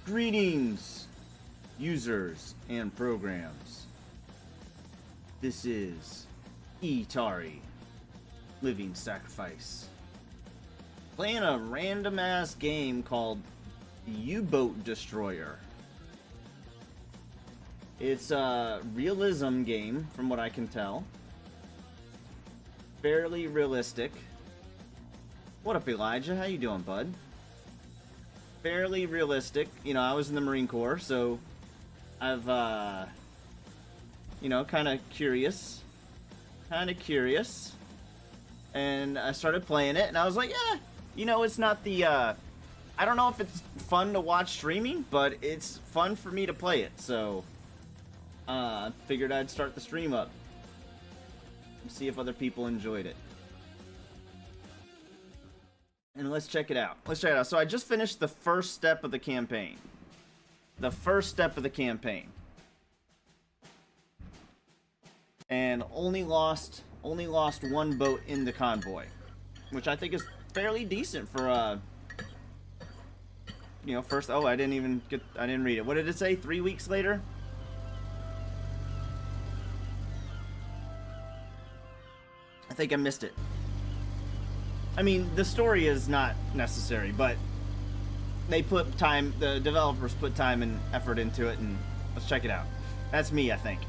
Greetings, users and programs. This is Itari, Living Sacrifice. Playing a random ass game called the U-Boat Destroyer. It's a realism game, from what I can tell. Fairly realistic. What up, Elijah? How you doing, bud? Fairly realistic. You know, I was in the Marine Corps, so I've, you know, kind of curious. And I started playing it, and I was like, yeah, you know, it's not the, I don't know if it's fun to watch streaming, but it's fun for me to play it, so, figured I'd start the stream up. See if other people enjoyed it. And let's check it out. So I just finished the first step of the campaign. And only lost one boat in the convoy, which I think is fairly decent for you know, first. Oh, I didn't read it. What did it say? 3 weeks later? I think I missed it. I mean, the story is not necessary, but they put time, the developers put time and effort into it, and let's check it out. That's me, I think.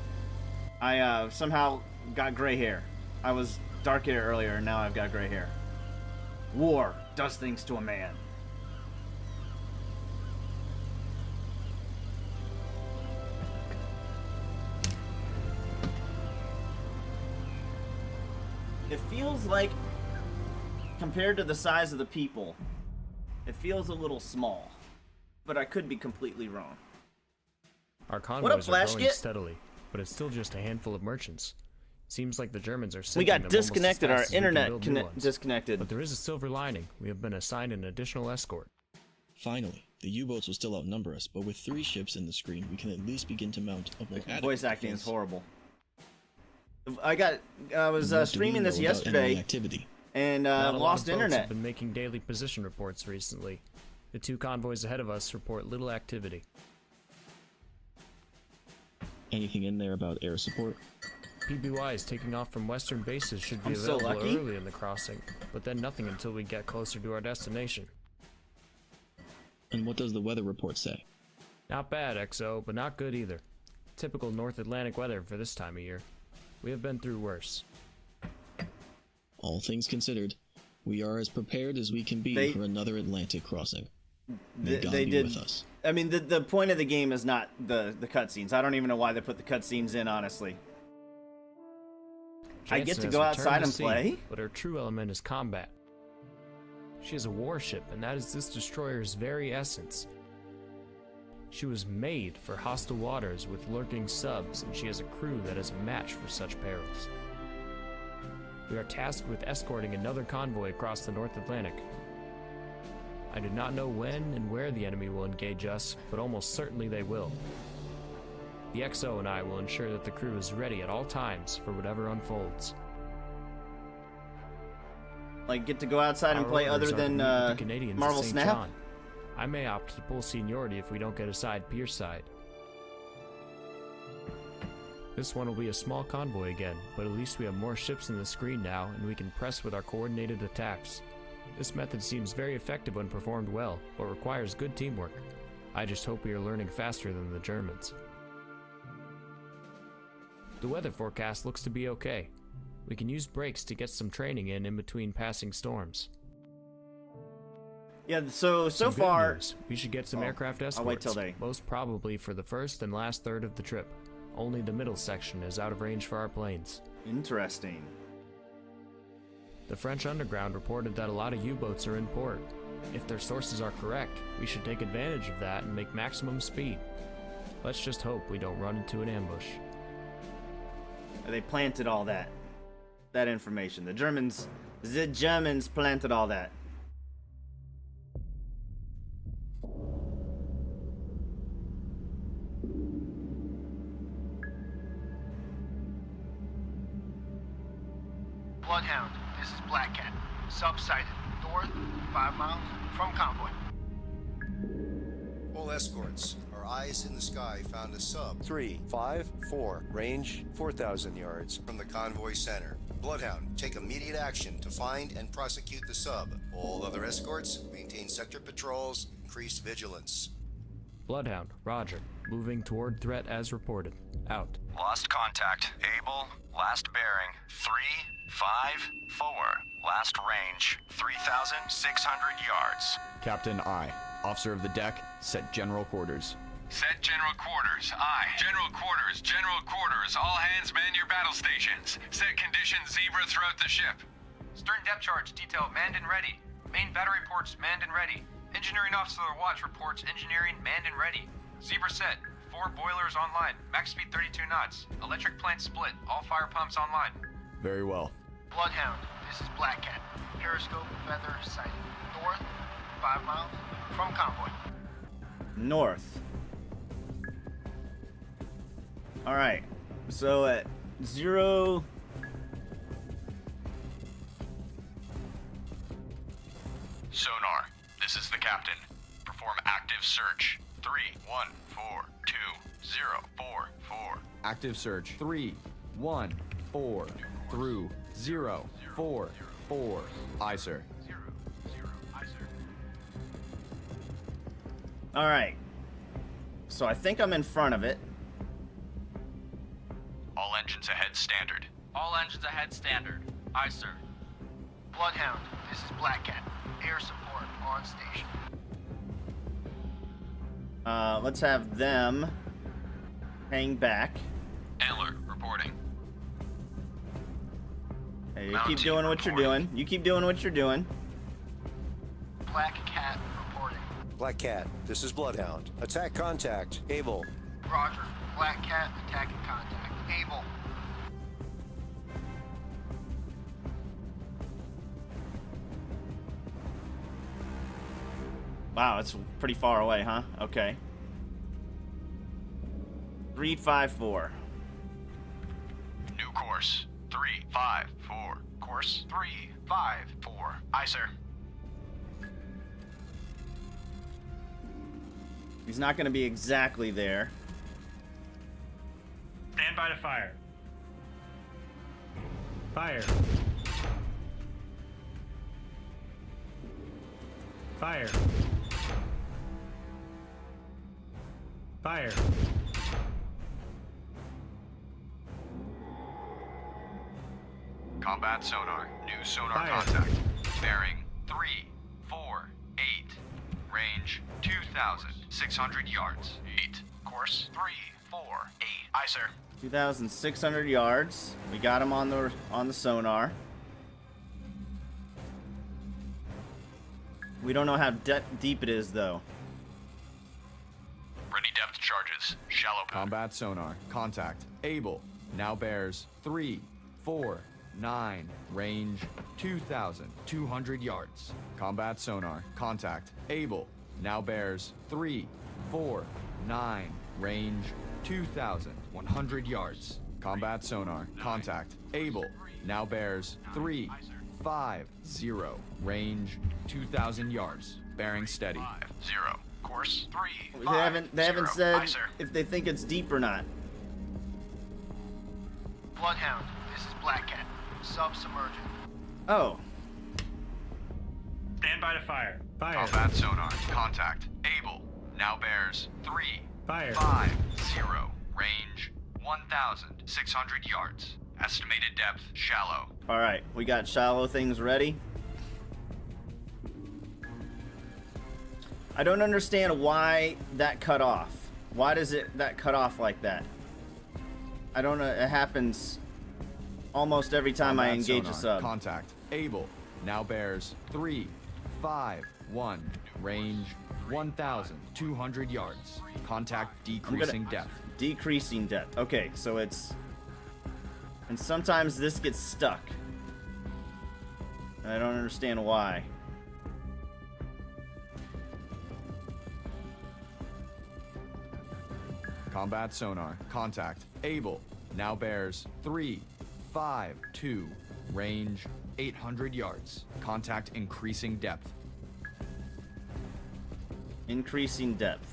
I somehow got gray hair. I was dark hair earlier, and now I've got gray hair. War does things to a man. It feels like, compared to the size of the people, it feels a little small. But I could be completely wrong. Our convoys are growing steadily, but it's still just a handful of merchants. Seems like the Germans are sinking them almost as fast as we can build new ones. We got disconnected, our internet disconnected. But there is a silver lining. We have been assigned an additional escort. Finally, the U-boats will still outnumber us, but with 3 ships in the screen, we can at least begin to mount a more adequate voice acting defense. is horrible. I was streaming this yesterday, and lost internet. Have been making daily position reports recently. The 2 convoys ahead of us report little activity. Anything in there about air support? PBYs taking off from western bases should be available early in the crossing, but then nothing until we get closer to our destination. And what does the weather report say? Not bad, XO, but not good either. Typical North Atlantic weather for this time of year. We have been through worse. All things considered, we are as prepared as we can be for another Atlantic crossing. May God be with us. I mean, the point of the game is not the cutscenes. I don't even know why they put the cutscenes in, honestly. Jansen I get to go outside and play? But her true element is combat. She is a warship, and that is this destroyer's very essence. She was made for hostile waters with lurking subs, and she has a crew that is a match for such perils. We are tasked with escorting another convoy across the North Atlantic. I do not know when and where the enemy will engage us, but almost certainly they will. The XO and I will ensure that the crew is ready at all times for whatever unfolds. Like, get to go outside and play other than Marvel Snap? John. I may opt to pull seniority if we don't get aside Pierce side. This one will be a small convoy again, but at least we have more ships in the screen now, and we can press with our coordinated attacks. This method seems very effective when performed well, but requires good teamwork. I just hope we are learning faster than the Germans. The weather forecast looks to be okay. We can use breaks to get some training in between passing storms. Yeah, so far news. We should get some aircraft escorts. I'll wait till most probably for the first and last third of the trip. Only the middle section is out of range for our planes. Interesting. The French underground reported that a lot of U-boats are in port. If their sources are correct, we should take advantage of that and make maximum speed. Let's just hope we don't run into an ambush. They planted all that information. The Germans planted all that. Bloodhound, this is Black Cat. Sub sighted. North, 5 miles from convoy. all escorts. Our eyes in the sky found a sub 354, range 4,000 yards. from the convoy center. Bloodhound, take immediate action to find and prosecute the sub. All other escorts, maintain sector patrols, increased vigilance. Bloodhound, roger. Moving toward threat as reported. Out. Lost contact. Able. Last bearing. 354. Last range. 3,600 yards. Captain I, officer of the deck, set general quarters. Set general quarters. Aye. General quarters. General quarters. All hands man your battle stations. Set conditions zebra throughout the ship. Stern depth charge detail manned and ready. Main battery ports manned and ready. Engineering officer watch reports engineering manned and ready. Zebra set. 4 boilers online. Max speed 32 knots. Electric plant split. All fire pumps online. Very well. Bloodhound, this is Black Cat. Periscope feather sighting. North, 5 miles from convoy. North. All right. So at 0. Sonar, this is the captain. Perform active search. 3142044. Active search. 3143044. Aye, sir. All right. So I think I'm in front of it. All engines ahead standard. All engines ahead standard. Aye, sir. Bloodhound, this is Black Cat. Air support on station. Let's have them hang back. Antler, reporting. Hey, you Mountain keep doing what you're doing. You keep doing what you're doing. Black Cat reporting. Black Cat, this is Bloodhound. Attack contact. Able. Roger. Black Cat attacking contact. Able. Wow, it's pretty far away, huh? Okay. 354. New course. 354. Course 354. Aye, sir. He's not going to be exactly there. Stand by to fire. Fire. Fire. Fire. Combat sonar. New sonar Fire. contact. Bearing 348. Range 2,600 yards. 8. Course 348. Aye, sir. 2,600 yards. We got him on the sonar. We don't know how deep it is, though. Ready depth charges. Shallow pad. Combat sonar. Contact. Able. Now bears 349. Range 2,200 yards. Combat sonar. Contact. Able. Now bears 349. Range 2,100 yards. Combat sonar. Contact. Able. Now bears 350. Range 2,000 yards. Bearing steady. 50. Course 3. They haven't said Aye, sir. if they think it's deep or not. Bloodhound, this is Black Cat. Submerging. Oh. Stand by to fire. Fire. Combat sonar. Contact. Able. Now bears Fire. 350. Range 1,600 yards. Estimated depth shallow. All right, we got shallow things ready. I don't understand why that cut off. Why does that cut off like that? I don't know. It happens almost every time I Combat engage a sonar. sub. Contact. Able. Now bears 351. Range 1,200 yards. Contact decreasing depth. Decreasing depth. Okay, so it's... And sometimes this gets stuck. And I don't understand why. Combat sonar. Contact. Able. Now bears 352. Range 800 yards. Contact increasing depth. Increasing depth.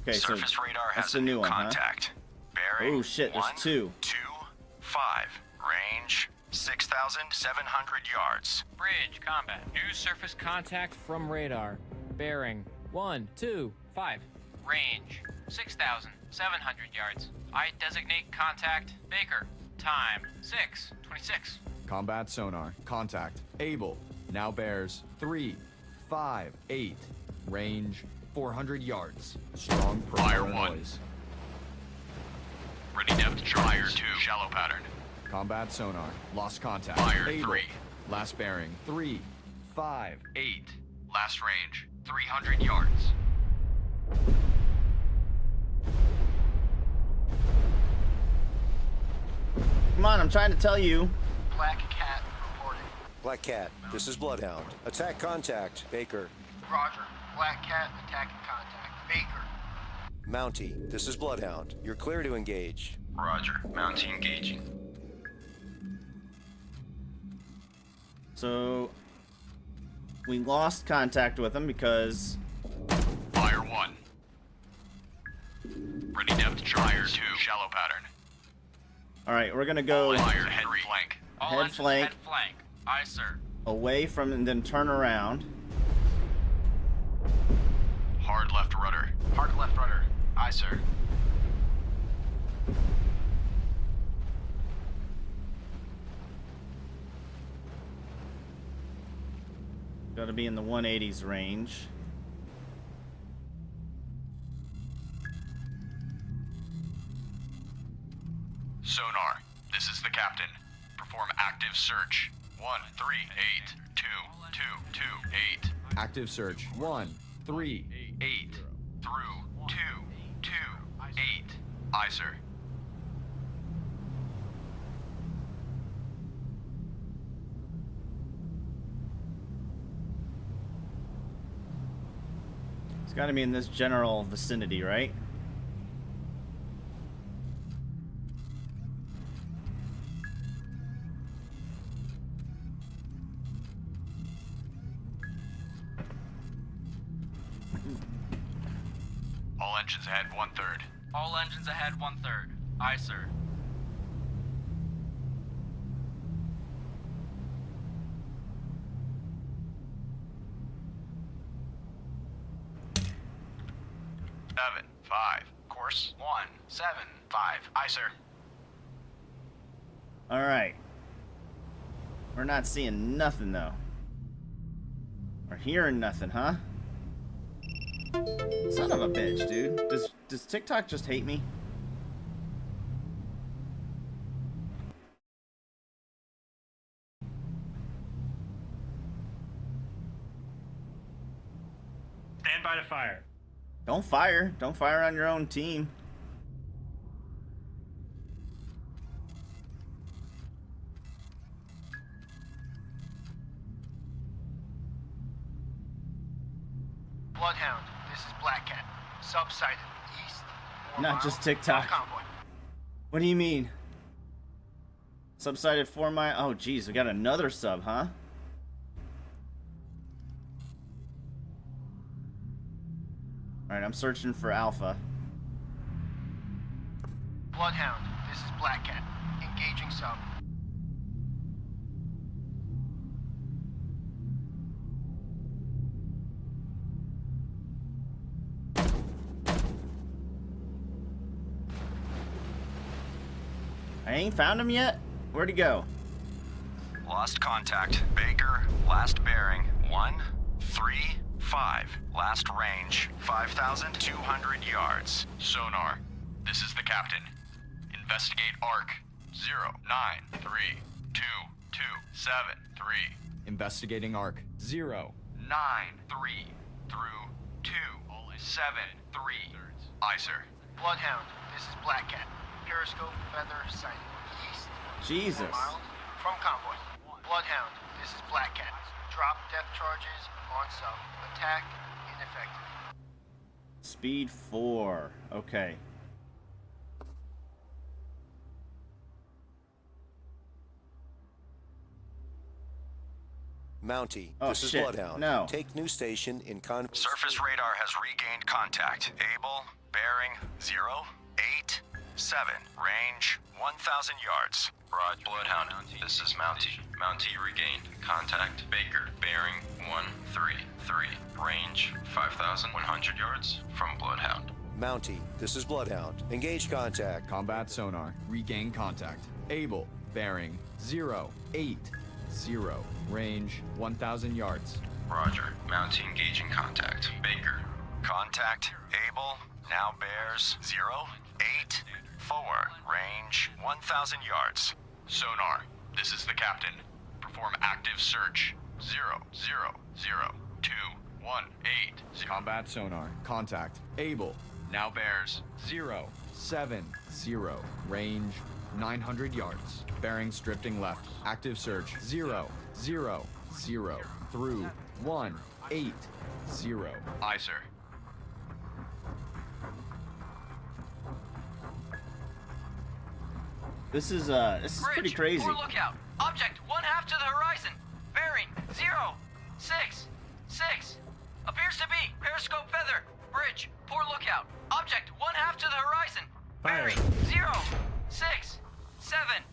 Okay, Surface so radar that's has the a new one, contact. Bearing Oh shit, there's 1, two. 2, 5. Range 6,700 yards. Bridge combat. New surface contact from radar. Bearing 1, 2, 5. Range 6,700 yards. I designate contact Baker. Time 6:26. Combat sonar. Contact. Able. Now bears 358. Range 400 yards. Strong Fire propeller 1. noise. Ready depth charge. Fire 2. Shallow pattern. Combat sonar. Lost contact. Fire Able. 3. Last bearing 358. Last range 300 yards. Come on, I'm trying to tell you. Black Cat reporting. Black Cat, this is Bloodhound. Attack contact, Baker. Roger. Black Cat attacking contact. Baker. Mountie, this is Bloodhound. You're clear to engage. Roger. Mountie engaging. So we lost contact with him because Fire 1. Ready depth charge. Fire 2. Shallow pattern. all right, we're gonna go Fire head flank. All Head engines flank. head flank. Aye, sir. away from and then turn around. Hard left rudder. Hard left rudder. Aye, sir. Got to be in the 180s range. Sonar, this is the captain. Perform active search. 1382228. Active search. 138. Through 228. Aye, sir. It's got to be in this general vicinity, right? All engines ahead 1/3. All engines ahead 1/3. Aye, sir. Seven, 5. Course 175. Aye, sir. All right. We're not seeing nothing though. We're hearing nothing, huh? Son of a bitch, dude. Does TikTok just hate me? Stand by to fire. Don't fire. Don't fire on your own team. Bloodhound, this is Black Cat. Subsided east. 4 Not miles just from TikTok. Convoy. What do you mean? Subsided 4 mile. Oh, geez, we got another sub, huh? All right, I'm searching for Alpha. Bloodhound, this is Black Cat. Engaging sub. I ain't found him yet. Where'd he go? Lost contact. Baker, last bearing 135. Last range 5,200 yards. Sonar, this is the captain. Investigate arc 09322773. Investigating arc. 93 through 273. Aye, sir. Bloodhound, this is Black Cat. Periscope feather sighted east. 4 Jesus. miles from Convoy. Bloodhound, this is Black Cat. Drop depth charges on sub. Attack ineffective. Speed 4. Okay. Mountie, Oh, this is shit. Bloodhound. No. Take new station in Surface radar has regained contact. Able, bearing 087. Range 1,000 yards. Roger. Bloodhound, this is Mountie. Mountie regained contact. Baker, bearing 133. Range 5,100 yards from Bloodhound. Mountie, this is Bloodhound. Engage contact. Combat sonar. Regain contact. Able. Bearing 080. Range 1,000 yards. Roger. Mountie engaging contact. Baker. Contact. Able. Now bears 084. Range 1,000 yards. Sonar, this is the captain. Perform active search. 000-218. Combat sonar. Contact. Able. Now bears 070. Range 900 yards. Bearings drifting left. Active search. 000 through 180. Aye, sir. This is pretty crazy. Poor lookout. Object 1/2 to the horizon. Bearing 066. Appears to be periscope feather. Bridge. Poor lookout. Object 1/2 to the horizon. Bearing 067.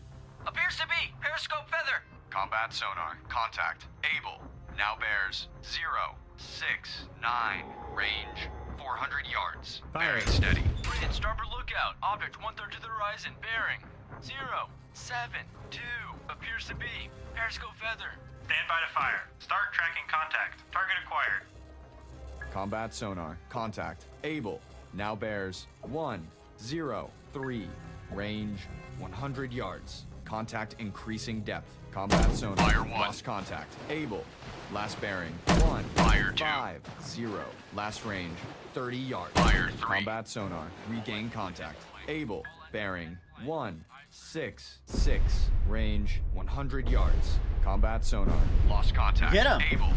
Appears to be periscope feather. Combat sonar. Contact. Able. Now bears 069. Range 400 yards. Bearing steady. Bridge. Starboard lookout. Object 1/3 to the horizon. Bearing 072. Appears to be periscope feather. Stand by to fire. Start tracking contact. Target acquired. Combat sonar. Contact. Able. Now bears 103. Range 100 yards. Contact increasing depth. Combat sonar. Fire 1. Lost contact. Able. Last bearing 1. Fire 2. 50. Last range 30 yards. Fire 3. Combat sonar. Regain contact. Able. Bearing 166. Range 100 yards. Combat sonar. Lost contact. Get him. Able.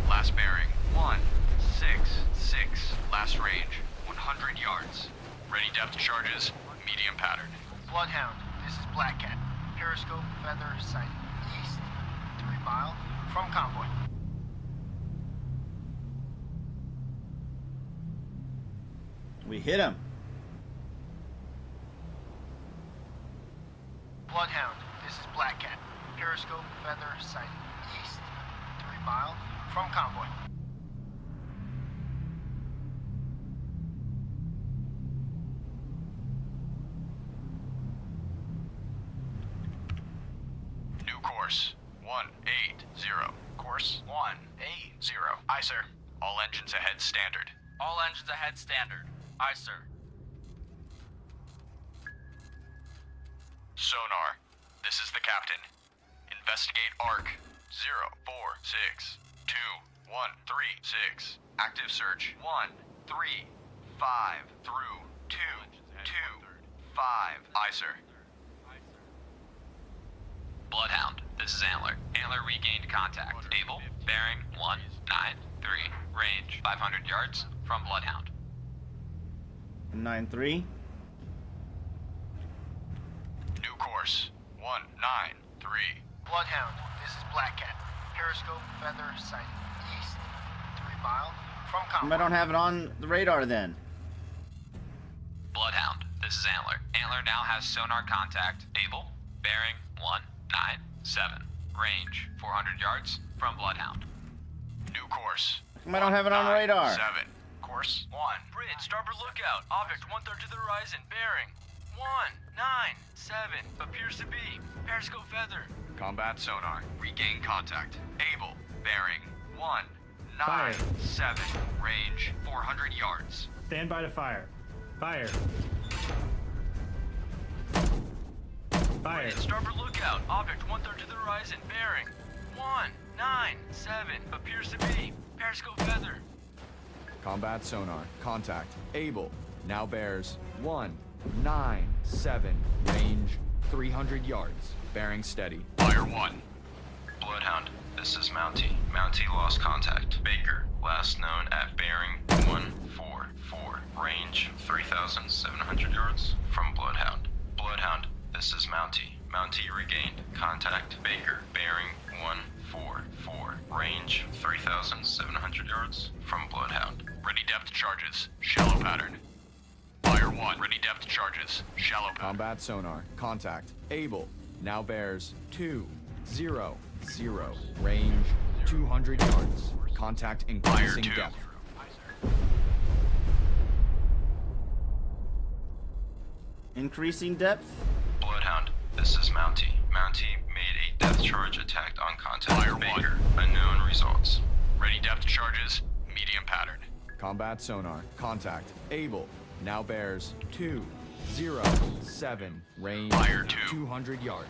Last bearing 166. Last range 100 yards. Ready depth charges. Medium pattern. Bloodhound, this is Black Cat. Periscope feather sighted east, 3 mile from convoy. We hit him. Bloodhound, this is Black Cat. Periscope feather sighted east, 3 mile from convoy. New course 180. Course 180. Aye, sir. All engines ahead standard. All engines ahead standard. Aye, sir. Sonar, this is the captain. Investigate ARC 0462-136. Active search 135 through 225. Aye, sir. Bloodhound, this is Antler. Antler regained contact. Able. Bearing 193. Range 500 yards from Bloodhound. 9-3. New course 193. Bloodhound, this is Black Cat. Periscope feather sighted east, 3 mile from convoy. I don't have it on the radar then. Bloodhound, this is Antler. Antler now has sonar contact. Able. Bearing 197. Range 400 yards from Bloodhound. New course. I don't have it on the radar. 7. Course 1. Bridge, starboard lookout. Object 1/3 to the horizon. Bearing 197. Appears to be periscope feather. Combat sonar. Regain contact. Able. Bearing 197. Range 400 yards. Stand by to fire. Fire. Fire. Bridge, starboard lookout. Object 1/3 to the horizon. Bearing 197. Appears to be periscope feather. Combat sonar. Contact. Able. Now bears 197. Range 300 yards. Bearing steady. Fire 1. Bloodhound, this is Mountie. Mountie lost contact. Baker, last known at bearing 144. Range 3,700 yards from Bloodhound. Bloodhound, this is Mountie. Mountie regained contact. Baker, bearing 4, range 3,700 yards from Bloodhound. Ready depth charges. Shallow pattern. Fire 1. Ready depth charges. Shallow pattern. Combat sonar. Contact. Able. Now bears 2, 0, 0. Range 200 yards. Contact increasing Fire 2. depth. Increasing depth? Bloodhound, this is Mountie. Mountie made a depth charge attack on contact. Fire Baker. 1. Unknown results. Ready depth charges. Medium pattern. Combat sonar. Contact. Able. Now bears 2, 0, 7. Range Fire 2. 200 yards.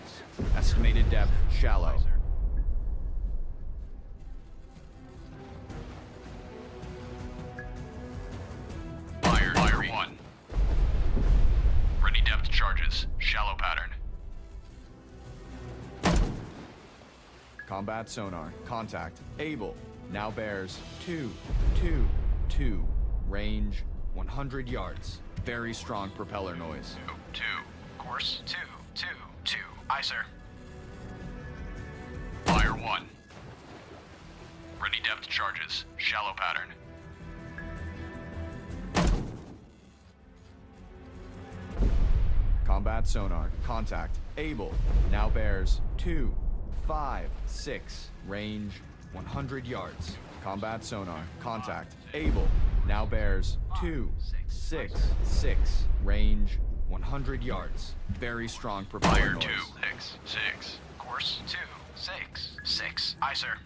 Estimated depth shallow. Fire 1. Ready depth charges. Shallow pattern. Combat sonar. Contact. Able. Now bears 2, 2, 2. Range 100 yards. Very strong propeller noise. 2. Course 2, 2, 2. Aye, sir. Fire 1. Ready depth charges. Shallow pattern. Combat sonar. Contact. Able. Now bears 2, 5, 6. Range 100 yards. Combat sonar. Contact. Able. Now bears 2, 6, 6. Range 100 yards. Very strong propeller Fire noise. 2, 6. Course 2, 6, 6. Aye, sir.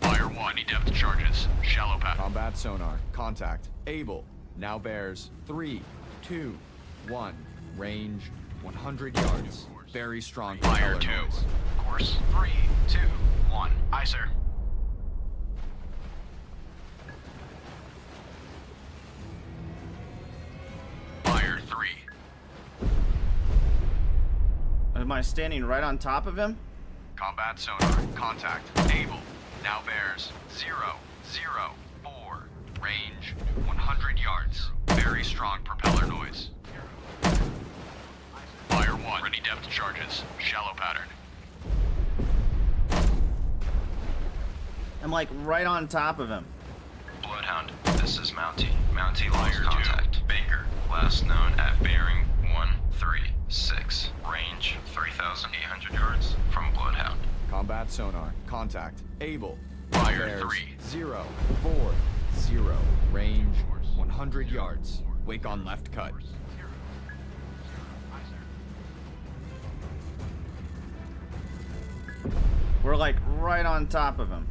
Fire 1. Ready depth charges. Shallow pattern. Combat sonar. Contact. Able. Now bears 3, 2, 1. Range 100 yards. Very strong Fire propeller 2. noise. Course 3, 2, 1. Aye, sir. Fire 3. Am I standing right on top of him? Combat sonar. Contact. Able. Now bears 0, 0, 4. Range 100 yards. Very strong propeller noise. Fire 1. Ready depth charges. Shallow pattern. I'm like right on top of him. Bloodhound, this is Mountie. Mountie lost contact. Baker, last known at bearing 136. Range 3,800 yards from Bloodhound. Combat sonar. Contact. Able. Fire Bears 3. 0, 4, 0. Range 100 yards. Wake on left cut. We're like right on top of him.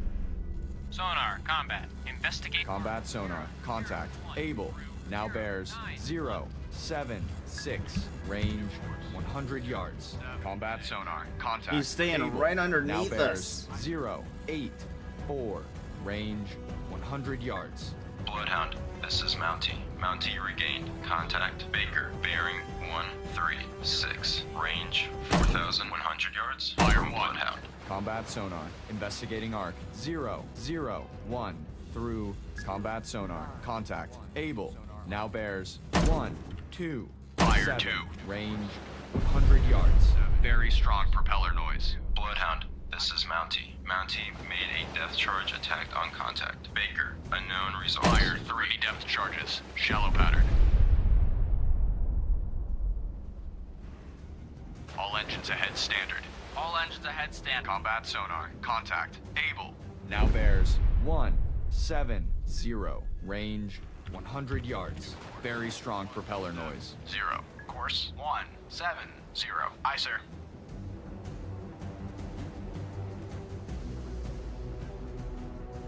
Sonar, combat. Investigate. Combat sonar. Contact. Able. Now bears 0, 7, 6. Range 100 yards. Combat sonar. Contact. He's staying Able. right underneath now bears us. 0, 8, 4. Range 100 yards. Bloodhound, this is Mountie. Mountie regained contact. Baker, bearing 136. Range 4,100 yards. Fire from 1. Bloodhound. Combat sonar. Investigating arc. 0, 0, 1. Through. Combat sonar. Contact. Able. Now bears 1, 2, Fire 7. 2. Range 100 yards. Very strong propeller noise. Bloodhound, this is Mountie. Mountie made a depth charge attack on contact. Baker, unknown results. Fire 3. Ready depth charges. Shallow pattern. All engines ahead standard. All engines ahead stand. Combat sonar. Contact. Able. Now bears 1, 7, 0. Range 100 yards. Very strong propeller noise. 0. Course 1, 7, 0. Aye, sir.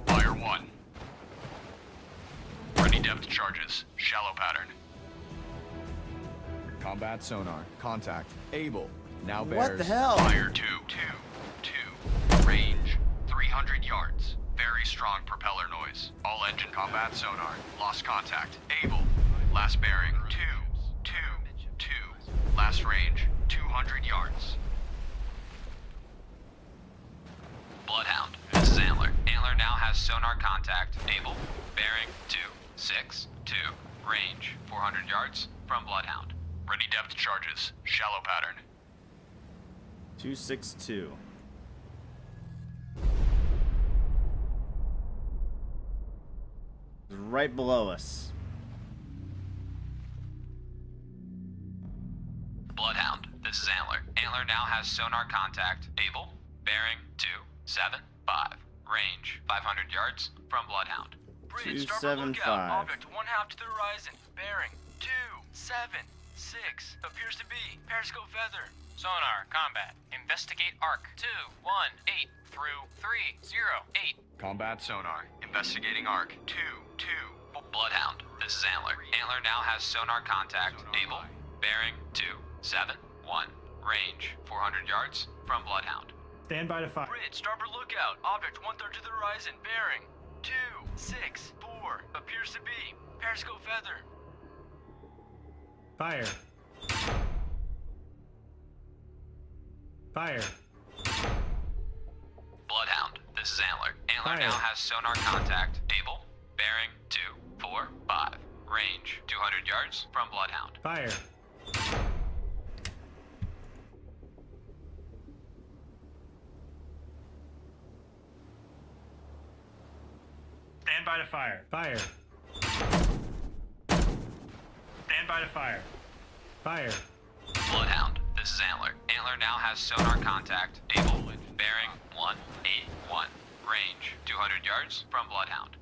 Fire 1. Ready depth charges. Shallow pattern. Combat sonar. Contact. Able. Now bears. What the hell? Fire 2, 2, 2. Range 300 yards. Very strong propeller noise. All engine combat sonar. Lost contact. Able. Last bearing 2, 2, 2. Last range 200 yards. Bloodhound, this is Antler. Antler now has sonar contact. Able. Bearing 2, 6, 2. Range 400 yards from Bloodhound. Ready depth charges. Shallow pattern. 262. Right below us. Bloodhound, this is Antler. Antler now has sonar contact. Able, bearing 275. Range 500 yards from Bloodhound. Bridge, starboard lookout. Object 1/2 to the horizon. Bearing 276. Appears to be periscope feather. Sonar, combat. Investigate arc 218 through 308. Combat sonar. Investigating arc. 2-2. Bloodhound, this is Antler. Antler now has sonar contact. Able, bearing 271. Range 400 yards from Bloodhound. Stand by to fire. Bridge, starboard lookout. Object 1/3 to the horizon. Bearing 264. Appears to be periscope feather. Fire. Fire. Bloodhound, this is Antler. Antler Fire. now has sonar contact. Able, bearing 245. Range 200 yards from Bloodhound. Fire. Stand by to fire. Fire. Stand by to fire. Fire. Bloodhound, this is Antler. Antler now has sonar contact. Able, bearing 181. Range 200 yards from Bloodhound.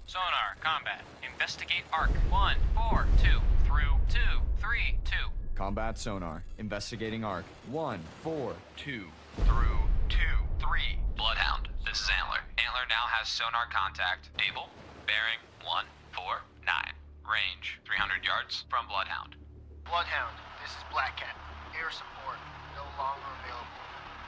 Sonar, combat. Investigate arc 142 through 232. Combat sonar. Investigating arc. 142 Through 2-3. Bloodhound, this is Antler. Antler now has sonar contact. Able, bearing 149. Range 300 yards from Bloodhound. Bloodhound, this is Black Cat. Air support no longer available.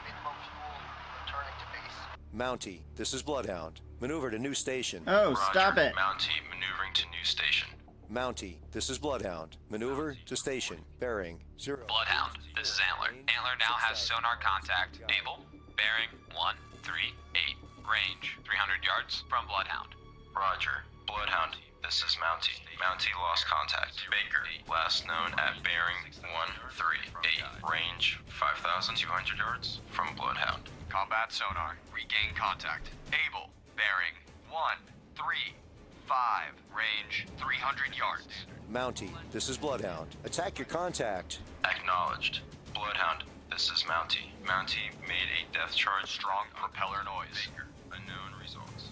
Minimum fuel, returning to base. Mountie, this is Bloodhound. Maneuver to new station. Oh, Roger. stop it. Mountie maneuvering to new station. Mountie, this is Bloodhound. Maneuver to station. Bearing 0. Bloodhound, this is Antler. Antler now has sonar contact. Able, bearing 138. Range 300 yards from Bloodhound. Roger. Bloodhound, this is Mountie. Mountie lost contact. Baker, last known at bearing 138. Range 5,200 yards from Bloodhound. Combat sonar. Regain contact. Able. Bearing 135. Range 300 yards. Mountie, this is Bloodhound. Attack your contact. Acknowledged. Bloodhound, this is Mountie. Mountie made a depth charge. Strong propeller noise. Baker, unknown results.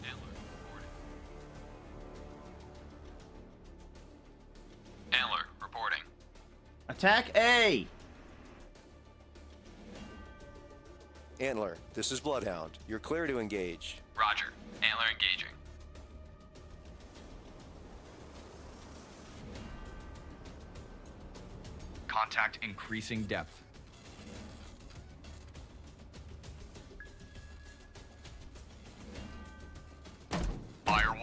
Antler, reporting. Attack A. Antler, this is Bloodhound. You're clear to engage. Roger. Antler engaging. Contact increasing depth. Fire 1.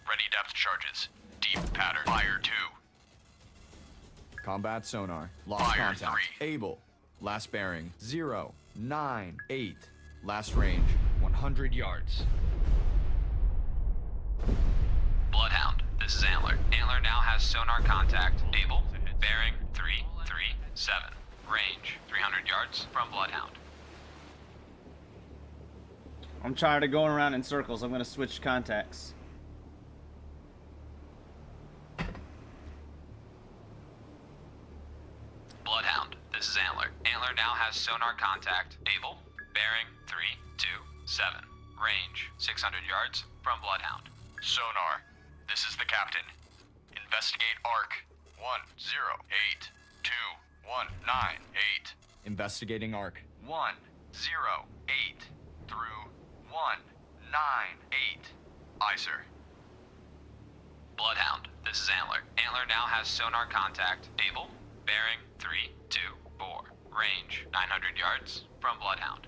Ready depth charges. Deep pattern. Fire 2. Combat sonar. Lost Fire contact. 3. Able. Last bearing 098. Last range 100 yards. Bloodhound, this is Antler. Antler now has sonar contact. Able, bearing 337. Range 300 yards from Bloodhound. I'm tired of going around in circles. I'm going to switch contacts. Bloodhound, this is Antler. Antler now has sonar contact. Able, bearing 327. Range 600 yards from Bloodhound. Sonar. This is the captain. Investigate arc. 108 2198. Investigating arc. 108 through 198. Aye, sir. Bloodhound, this is Antler. Antler now has sonar contact. Able, bearing 324. Range 900 yards from Bloodhound.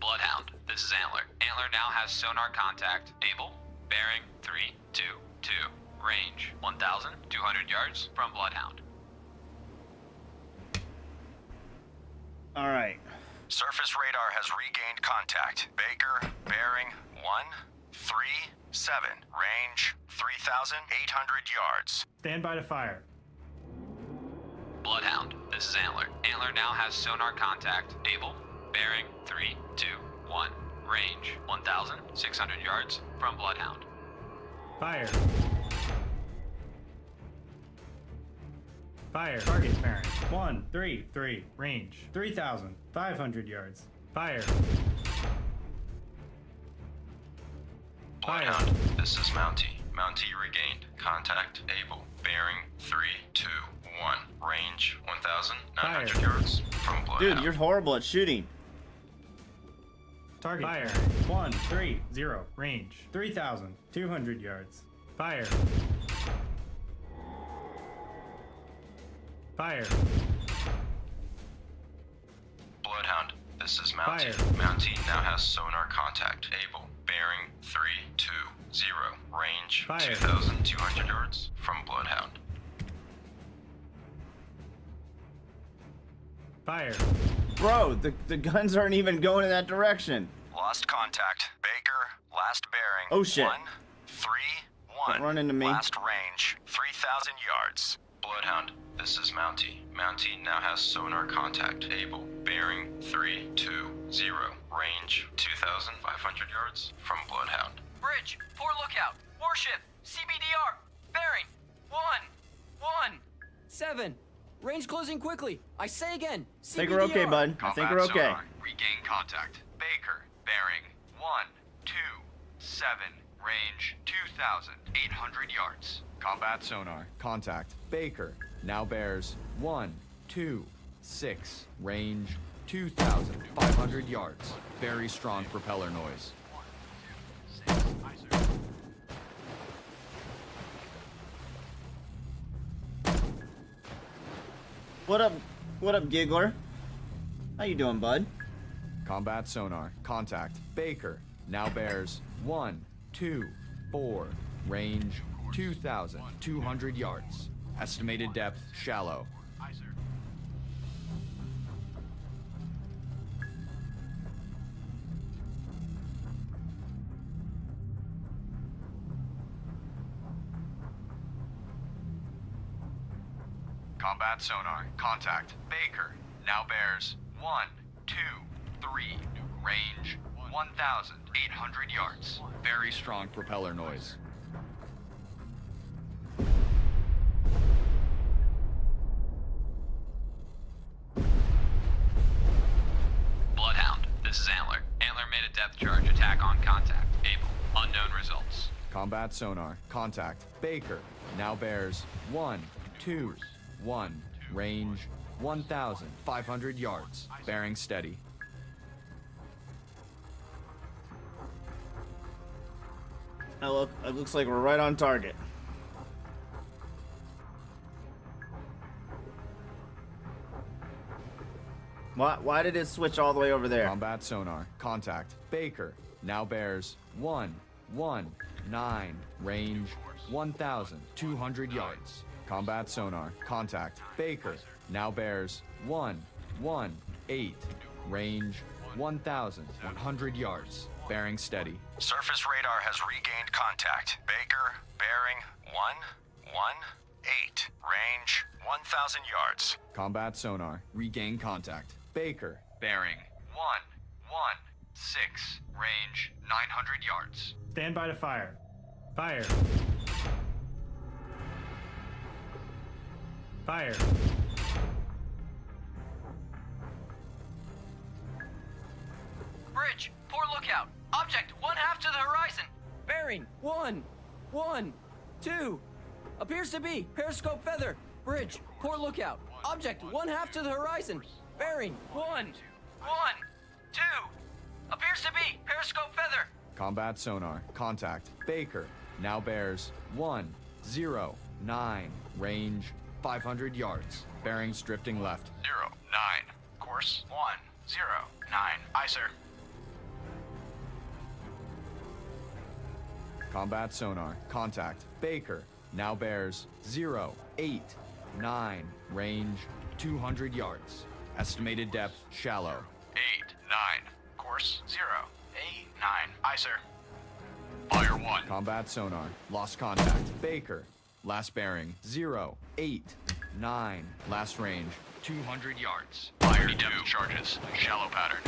Bloodhound, this is Antler. Antler Antler now has sonar contact. Able, bearing 322. Range 1,200 yards from Bloodhound. All right. Surface radar has regained contact. Baker, bearing 137. Range 3,800 yards. Stand by to fire. Bloodhound, this is Antler. Antler now has sonar contact. Able, bearing 321. Range 1,600 yards from Bloodhound. Fire. Fire. Target parent. 133. Range 3,500 yards. Fire. Bloodhound, this is Mountie. Mountie regained. Contact able. Bearing 321. Range 1,900 yards from Bloodhound. Dude, you're horrible at shooting. Target. Fire. 130. Range 3,200 yards. Fire. Fire. Bloodhound, this is Mountie. Fire. Mountie now has sonar contact. Able. Bearing 320. Range Fire. 2,200 yards from Bloodhound. Fire. Bro, the guns aren't even going in that direction. Lost contact. Baker, last bearing. Oh, shit. 131. Don't run into me. Last range, 3,000 yards. Bloodhound, this is Mountie. Mountie now has sonar contact. Able. Bearing 320. Range 2,500 yards from Bloodhound. Bridge, poor lookout. Warship, CBDR. Bearing 117. Range closing quickly. I say again. I think we're okay, bud. I think we're okay. Sonar. Regain contact. Baker, bearing 127. Range 2,800 yards. Combat sonar. Contact. Baker. Now bears 126. Range 2,500 yards. Very strong propeller noise. What up, Giggler? How you doing, bud? Combat sonar. Contact. Baker. Now bears 124. Range 2,200 yards. Estimated depth shallow. Combat sonar. Contact. Baker. Now bears 123. Range 1,800 yards. Very strong propeller noise. Bloodhound, this is Antler. Antler made a depth charge attack on contact. Able. Unknown results. Combat sonar. Contact. Baker. Now bears 121. Range 1,500 yards. Bearing steady. It looks like we're right on target. Why did it switch all the way over there? Combat sonar. Contact. Baker. Now bears 119. Range 1,200 yards. Combat sonar. Contact. Baker. Now bears 118. Range 1,100 yards. Bearing steady. Surface radar has regained contact. Baker, bearing 118. Range 1,000 yards. Combat sonar. Regain contact. Baker. Bearing 116. Range 900 yards. Stand by to fire. Fire. Fire. Bridge, poor lookout. Object 1/2 to the horizon. Bearing 112. Appears to be periscope feather. Bridge, poor lookout. Object 1/2 to the horizon. Bearing 112. Appears to be periscope feather. Combat sonar. Contact. Baker. Now bears 109. Range 500 yards. Bearings drifting left. 09. Course 109. Aye, sir. Combat sonar. Contact. Baker. Now bears 0, 8, 9. Range 200 yards. Estimated depth shallow. 8, 9. Course 0, 8, 9. Aye, sir. Fire 1. Combat sonar. Lost contact. Baker. Last bearing 0, 8, 9. Last range 200 yards. Fire 2. Depth charges. Shallow pattern.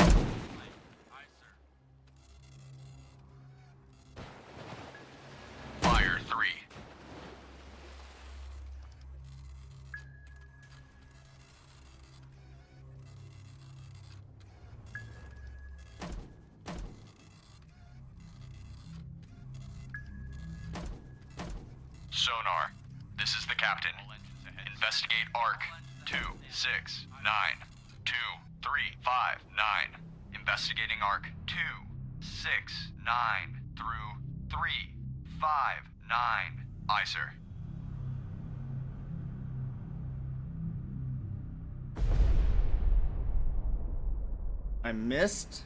Fire 3. Sonar. This is the captain. Investigate arc. 2, 6, 9. 2, 3, 5, 9. Investigating arc. 2, 6, 9. Through 3, 5, 9. Aye, sir. I missed.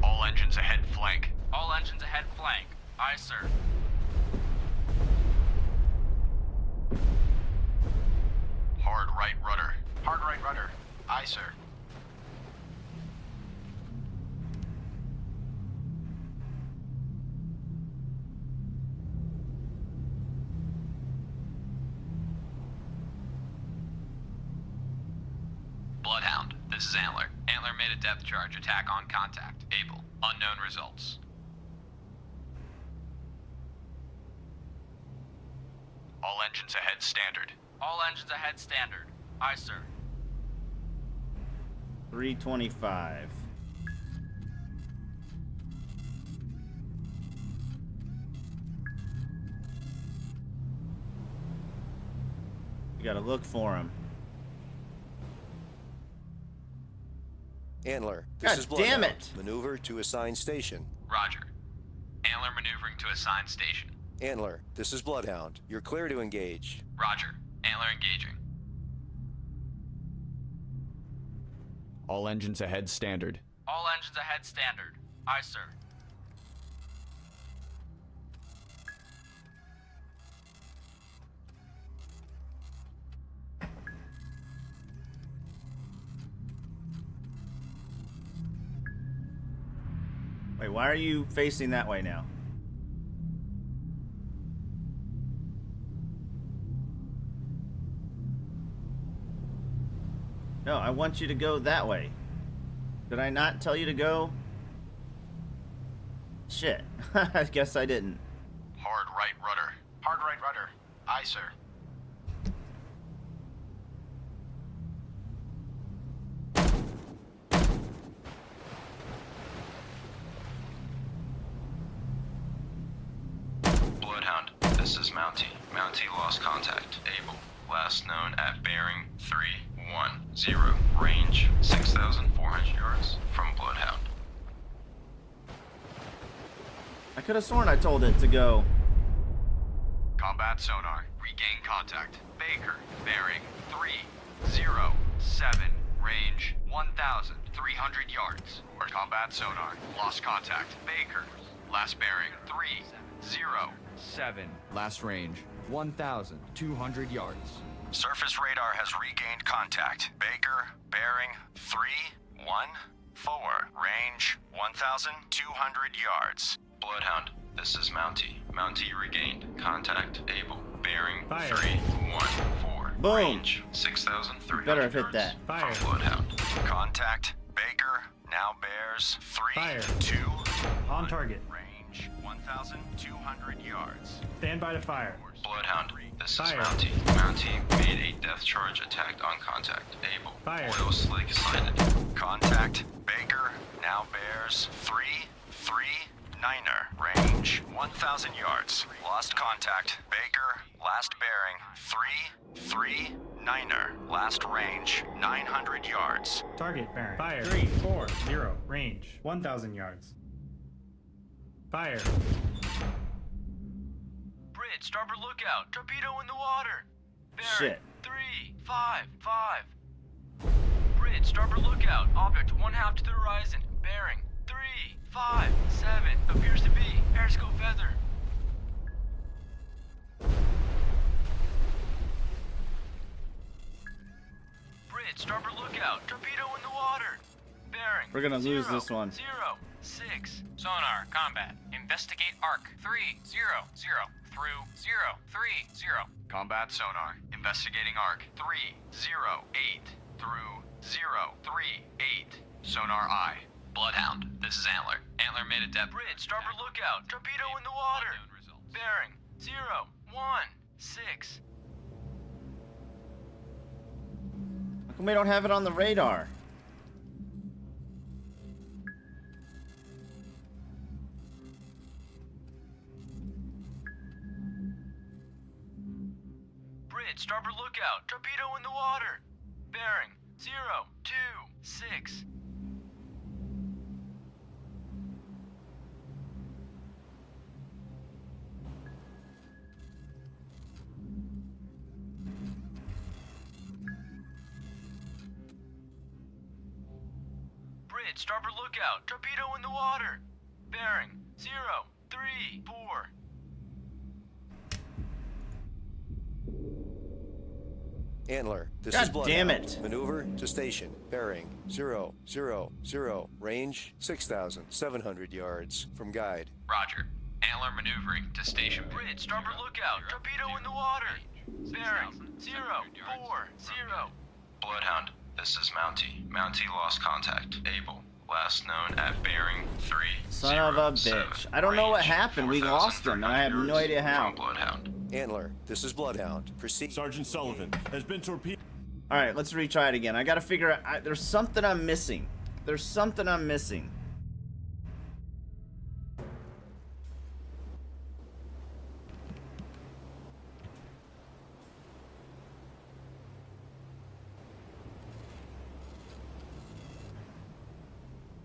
All engines ahead flank. All engines ahead flank. Aye, sir. Hard right rudder. Hard right rudder. Aye, sir. Bloodhound, this is Antler. Antler made a depth charge attack on contact. Able. Unknown results. All engines ahead standard. All engines ahead standard. Aye, sir. 325. You gotta look for him. Antler, God this is damn Bloodhound. it! Maneuver to assigned station. Roger. Antler maneuvering to assigned station. Antler, this is Bloodhound. You're clear to engage. Roger. Antler engaging. All engines ahead standard. All engines ahead standard. Aye, sir. Wait, why are you facing that way now? No, I want you to go that way. Did I not tell you to go? Shit. I guess I didn't. Hard right rudder. Hard right rudder. Aye, sir. Bloodhound, this is Mountie. Mountie lost contact. Able. Last known at bearing 310. Range 6,400 yards from Bloodhound. I could have sworn I told it to go. Combat sonar. Regain contact. Baker. Bearing 307. Range 1,300 yards. Or combat sonar. Lost contact. Baker. Last bearing 307. Last range 1,200 yards. Surface radar has regained contact. Baker, bearing 314. Range 1,200 yards. Bloodhound, this is Mountie. Mountie regained contact. Able. Bearing Fire. 314. Boom. Range 6,300 Better have hit yards that. Fire. from Bloodhound. Contact. Baker now bears Fire. 32. On target. Range 1,200 yards. Stand by to fire. Bloodhound, this Fire. is Mountie. Mountie made a depth charge attack on contact. Able. Fire. Oil slick sighted. Contact. Baker now bears 339er. Range 1,000 yards. Lost contact. Baker last bearing 339er. Last range 900 yards. Target bearing. Fire. 340. Range 1,000 yards. Fire. Bridge, starboard lookout. Torpedo in the water. Bearing. Shit. 355. Bridge, starboard lookout. Object 1/2 to the horizon. Bearing 357. Appears to be Periscope Feather. Bridge, starboard lookout. Torpedo in the water. Bearing. We're gonna lose this one. 06. Sonar, combat. Investigate arc. 300 through 030. Combat sonar. Investigating arc. 308 through 038. Sonar I. Bloodhound, this is Antler. Antler made a depth. Bridge, starboard lookout. Torpedo in the water. Bearing 016. How come we don't have it on the radar? Bridge, starboard lookout. Torpedo in the water. Bearing 026. Bridge, starboard lookout. Torpedo in the water. Bearing 034. Antler, this God is Bloodhound. damn it. Maneuver to station. Bearing 000. Range 6,700 yards. From guide. Roger. Antler maneuvering to station. Bridge, starboard lookout. Torpedo in the water. Bearing 040. Bloodhound, this is Mountie. Mountie lost contact. Able. Last known at bearing 3. Son of a bitch. I don't know what happened. We lost him, and I have no idea how. Bloodhound. Antler, this is Bloodhound. Proceed. Sergeant Sullivan has been torpedoed. Alright, let's retry it again. I gotta figure out. There's something I'm missing. There's something I'm missing.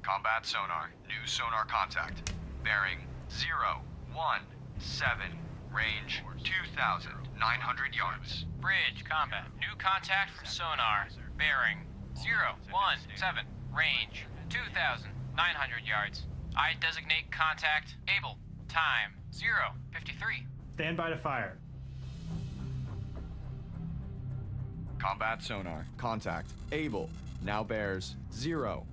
Combat sonar. New sonar contact. Bearing 017. Range 2,900 yards. Bridge, combat. New contact from sonar. Bearing 017. Range 2,900 yards. I designate contact. Able. Time 0:53. Stand by to fire. Combat sonar. Contact. Able. Now bears 016.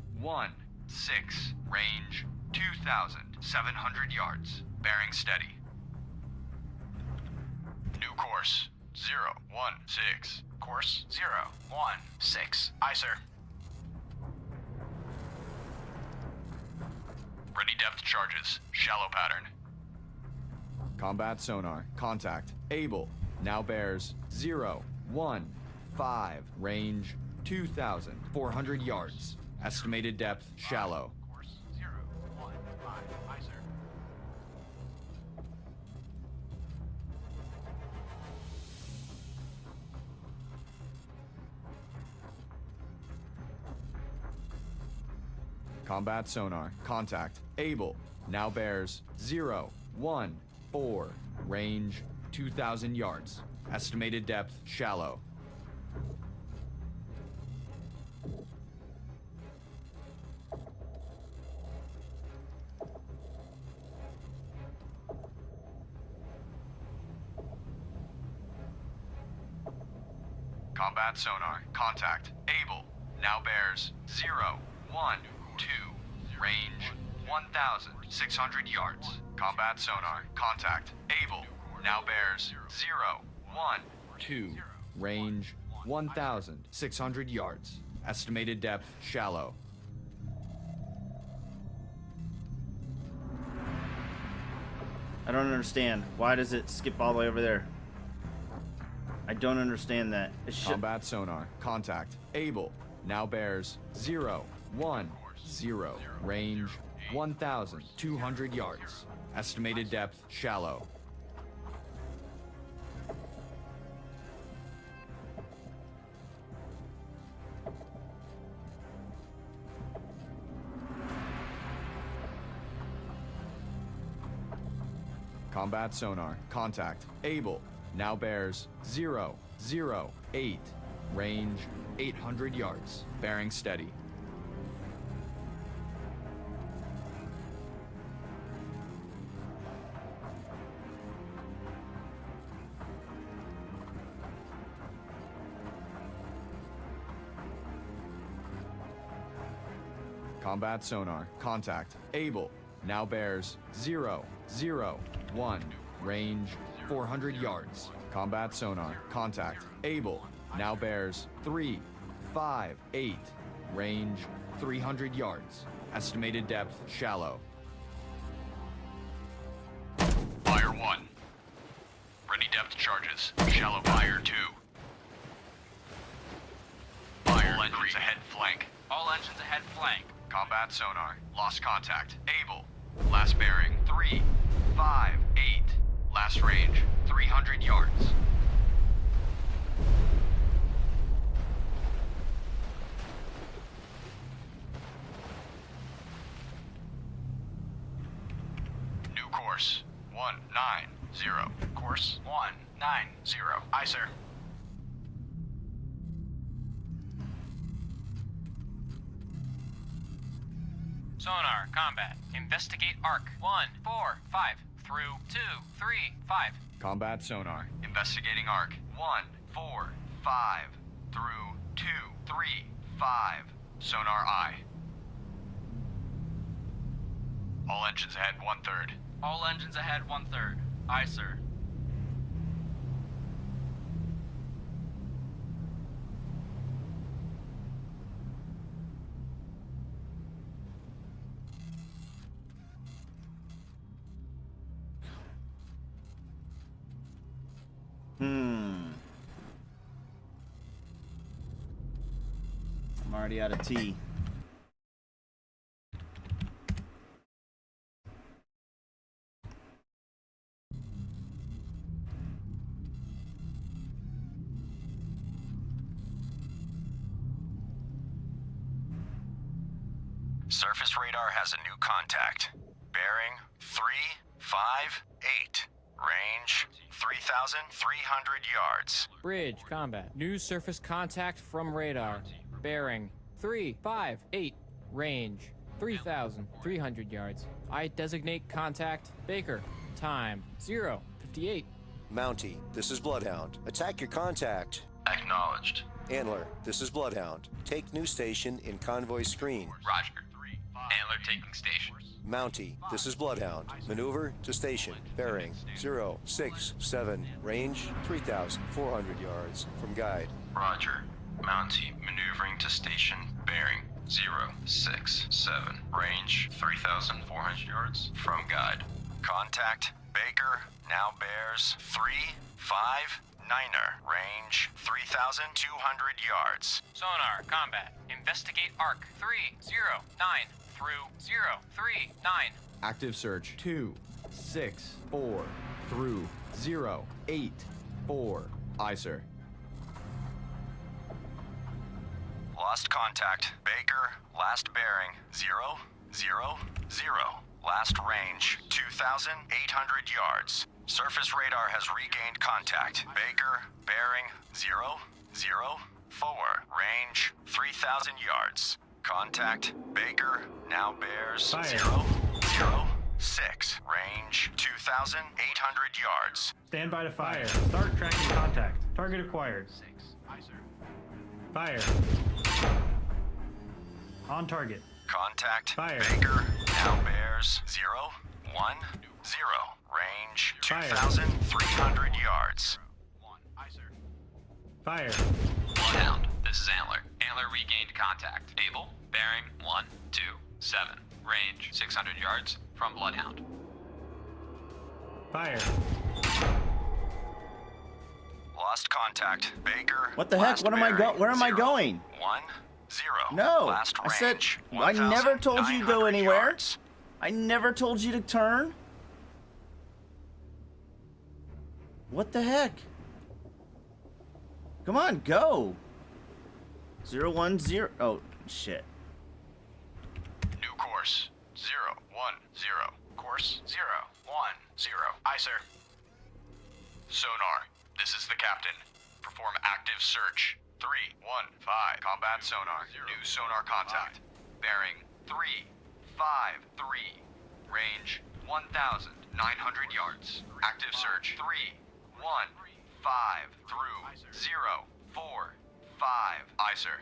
Range 2,700 yards. Bearing steady. New course 016. Course 016. Aye, sir. Ready depth charges. Shallow pattern. Combat sonar. Contact. Able. Now bears 015. Range 2,400 yards. Estimated depth shallow. Course 015. Aye, sir. Combat sonar. Contact. Able. Now bears 014. Range 2,000 yards. Estimated depth shallow. Combat sonar. Contact. Able. Now bears 012. Range 1,600 yards. Combat sonar. Contact. Able. Now bears 012. Range 1,600 yards. Estimated depth shallow. I don't understand. Why does it skip all the way over there? I don't understand that. It should... Combat sonar. Contact. Able. Now bears 010. Range 1,200 yards. Estimated depth shallow. Combat sonar. Contact. Able. Now bears 008. Range 800 yards. Bearing steady. Combat sonar. Contact. Able. Now bears 0, 0, 1. Range 400 yards. Combat sonar. Contact. Able. Now bears 3, 5, 8. Range 300 yards. Estimated depth shallow. Fire 1. Ready depth charges. Shallow fire 2. Fire all engines ahead flank. All engines ahead flank. Combat sonar. Lost contact. Able. Last bearing 3, 5, 8. Last range 300 yards. New course 190. Course 190. Aye, sir. Sonar, combat. Investigate arc. 1, 4, 5. Through 2, 3, 5. Combat sonar. Investigating arc. 1, 4, 5. Through 2, 3, 5. Sonar eye. All engines ahead 1/3. All engines ahead 1/3. Aye, sir. I'm already out of tea. Surface radar has a new contact. Bearing 358. Range 3,300 yards. Bridge, combat. New surface contact from radar. Bearing 358. Range 3,300 yards. I designate contact Baker. Time 0:58. Mountie, this is Bloodhound. Attack your contact. Acknowledged. Antler, this is Bloodhound. Take new station in convoy screen. Roger. Antler taking station. Mountie, this is Bloodhound. Maneuver to station. Bearing 067. Range 3,400 yards. From guide. Roger. Mountie maneuvering to station. Bearing 067. Range 3,400 yards. From guide. Contact Baker. Now bears 359er. Range 3,200 yards. Sonar, combat. Investigate arc. 309 through 039. Active search 264 through 084. Aye, sir. Lost contact. Baker. Last bearing 000. Last range 2,800 yards. Surface radar has regained contact. Baker. Bearing 004. Range 3,000 yards. Contact Baker. Now bears Fire. 006. Range 2,800 yards. Stand by to fire. Start tracking contact. Target acquired. Fire. On target. Contact Fire. Baker. Now bears 010. Range 2,300 yards. Fire. Bloodhound, this is Antler. Antler regained contact. Able, bearing 127. Range 600 yards from Bloodhound. Fire. Lost contact. Baker. What the heck? Last What am I bearing, Where am I going? 10. No. Last I said range, I never told you to go 1,900 anywhere. yards. I never told you to turn. What the heck? Come on, go. 010. Oh, shit. New course 010. Course 010. Aye, sir. Sonar, this is the captain. Perform active search. 315. Combat sonar. New sonar contact. Bearing 353. Range 1,900 yards. Active search. 315 through 045. Aye, sir.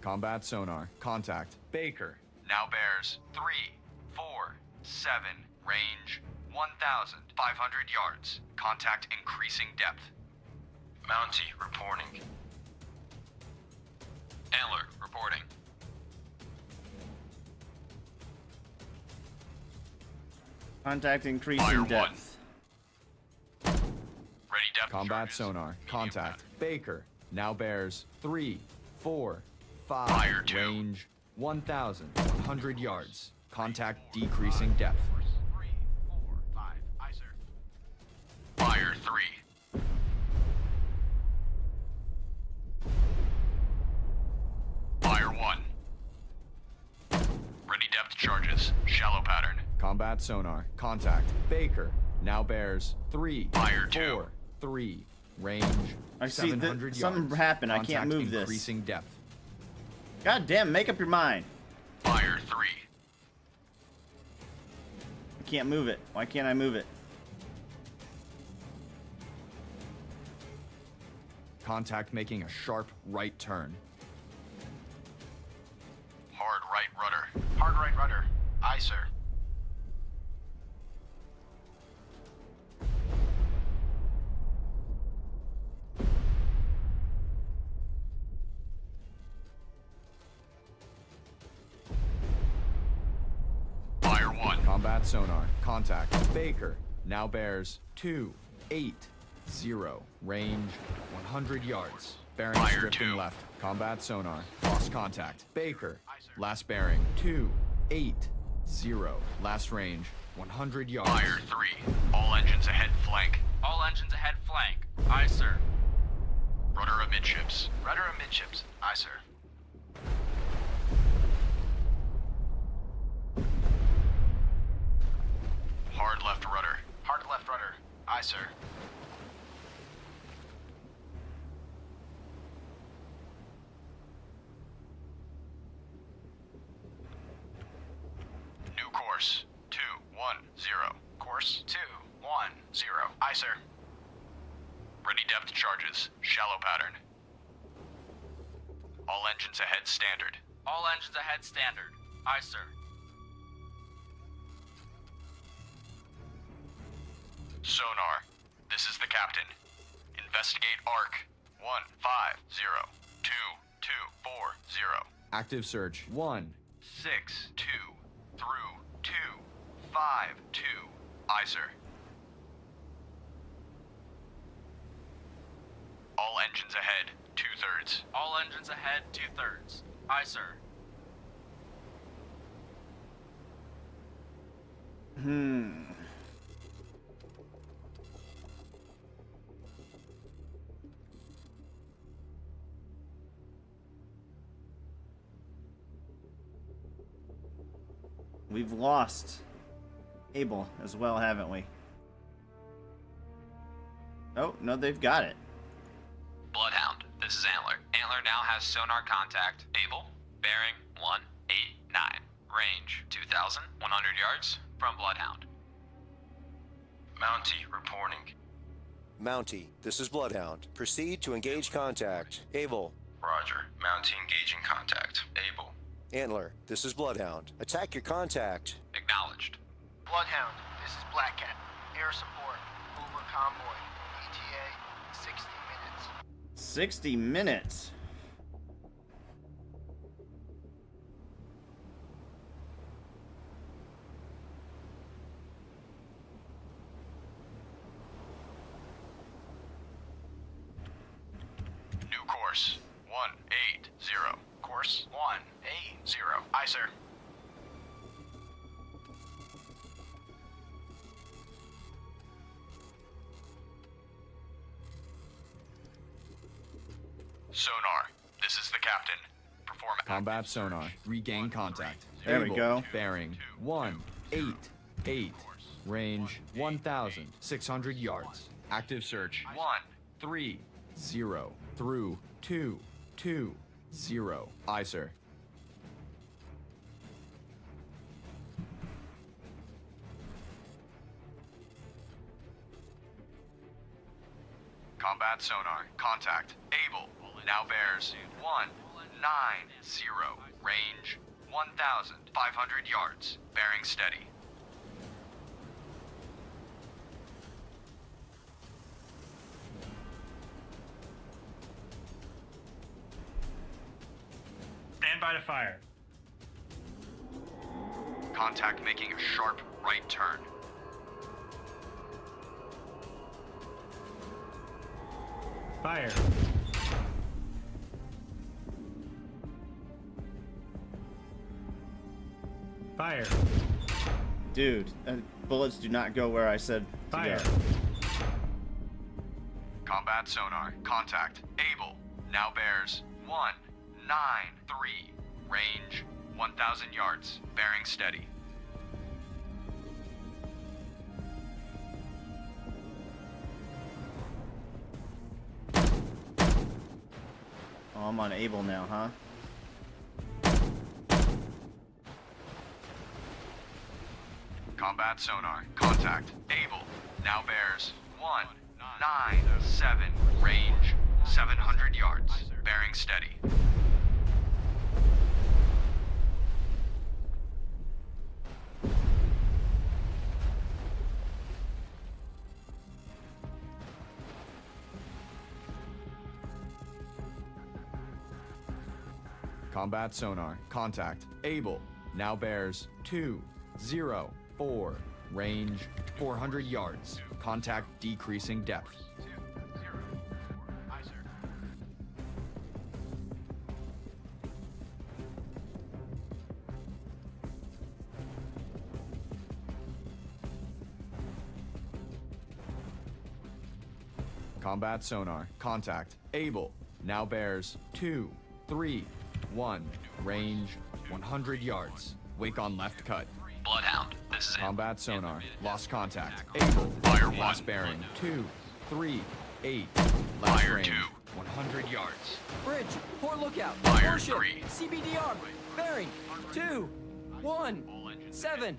Combat sonar. Contact. Baker. Now bears 3, 4, 7. Range 1,500 yards. Contact increasing depth. Mountie reporting. Antler reporting. Contact increasing depth. Ready depth Combat charges. sonar. Contact. Baker. Now bears 3, 4, 5. Fire 2. Range 1,100 yards. Contact decreasing depth. 3, 4, 5. Aye, sir. Fire 3. Fire 1. Ready depth charges. Shallow pattern. Combat sonar. Contact. Baker. Now bears 3, Fire 2. 4, 3. Range I see 700 yards. something happened. I can't Contact move this. increasing depth. God damn, make up your mind. Fire 3. I can't move it. Why can't I move it? Contact making a sharp right turn. Hard right rudder. Hard right rudder. Aye, sir. Fire 1. Combat sonar. Contact. Baker. Now bears 2, 8, 0. Range 100 yards. Bearing Fire drifting 2. left. Combat sonar. Lost contact. Baker. Last bearing 2, 8, 0. Last range 100 yards. Fire 3. All engines ahead flank. All engines ahead flank. Aye, sir. Rudder amidships. Rudder amidships. Aye, sir. Hard left rudder. Hard left rudder. Aye, sir. New course. 210. Course 210. Aye, sir. Ready depth charges. Shallow pattern. All engines ahead standard. All engines ahead standard. Aye, sir. Sonar. This is the captain. Investigate arc. 1502240. Active search 162 through 252. Aye, sir. All engines ahead. 2/3. All engines ahead 2/3. Aye, sir. We've lost Abel as well, haven't we? Oh, no, they've got it. Bloodhound, this is Antler. Antler now has sonar contact. Able, bearing 189. Range 2,100 yards from Bloodhound. Mountie reporting. Mountie, this is Bloodhound. Proceed to engage contact. Able. Roger. Mountie engaging contact. Able. Antler, this is Bloodhound. Attack your contact. Acknowledged. Bloodhound, this is Black Cat. Air support. Over convoy. ETA 60 minutes. 60 minutes. New course. 180. Course 180. Aye, sir. Sonar. This is the captain. Perform Combat sonar. Regain contact. There we Able. go. Bearing 188. Range 1,600 yards. Active search 130 through 220. Aye, sir. Combat sonar. Contact. Able. Now bears range 1,500 yards, bearing steady. Stand by to fire. Contact making a sharp right turn. Fire. Fire. Dude, bullets do not go where I said to Fire. go. Combat sonar, contact, able, now bears 193, range 1,000 yards, bearing steady. Oh, I'm on Able now, huh? Combat sonar, contact, able, now bears 197, range 700 yards, bearing steady. Combat sonar, contact, able, now bears 204, range 400 yards, contact decreasing depth. Combat sonar, contact, able, now bears 231, range 100 yards, wake on left cut. Bloodhound, this is Combat sonar, lost contact, able, fire last bearing 238, last Fire range 2. 100 yards. Bridge, port lookout. Fire Warship, 3. CBDR, bearing 217.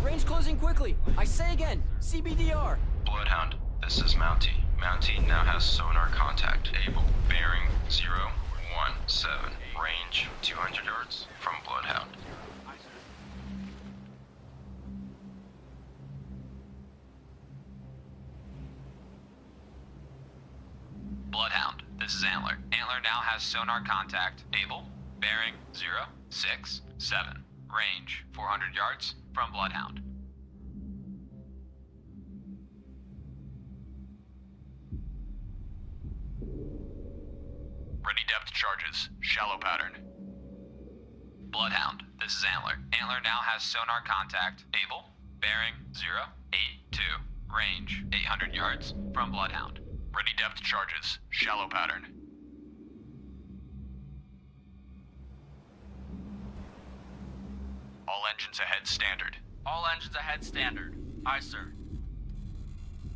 Range closing quickly. I say again, CBDR. Bloodhound, this is Mountie. Mountie now has sonar contact. Able. Bearing 017. Range 200 yards from Bloodhound. Bloodhound, this is Antler. Antler now has sonar contact. Able. Bearing 067. Range 400 yards from Bloodhound. Ready depth charges, shallow pattern. Bloodhound, this is Antler. Antler now has sonar contact. Able. Bearing 082. Range 800 yards from Bloodhound. Ready depth charges, shallow pattern. All engines ahead standard. All engines ahead standard. Aye, sir.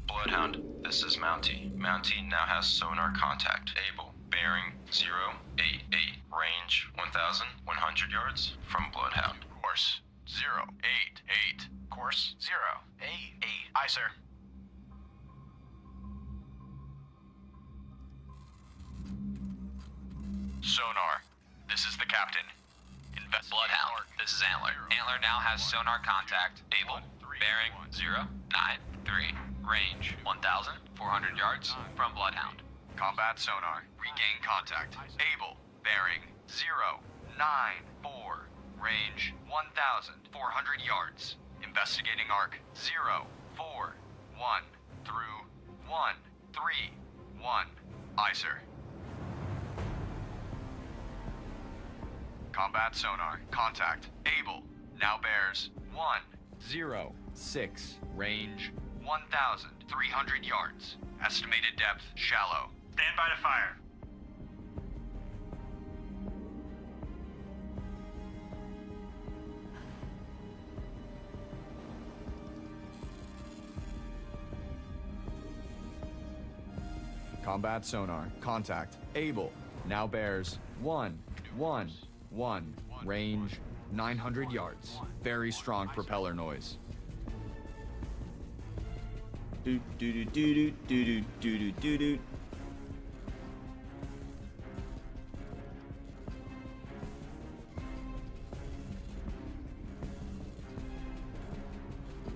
Bloodhound, this is Mountie. Mountie now has sonar contact. Able. Bearing 088. Range 1,100 yards from Bloodhound. Course 088. Course 088. Aye, sir. Sonar, this is the captain. Bloodhound, this is Antler. Antler now has sonar contact. Able. Bearing 093. Range 1,400 yards from Bloodhound. Combat sonar, regain contact. Able, bearing 094. Range 1,400 yards. Investigating arc 041 through 131. Aye, sir. Combat sonar, contact, able, now bears 106, range 1,300 yards. Estimated depth, shallow. Stand by to fire. Combat sonar, contact, able, now bears 111, range 900 yards. Very strong propeller noise. Do do do do do do do do do do.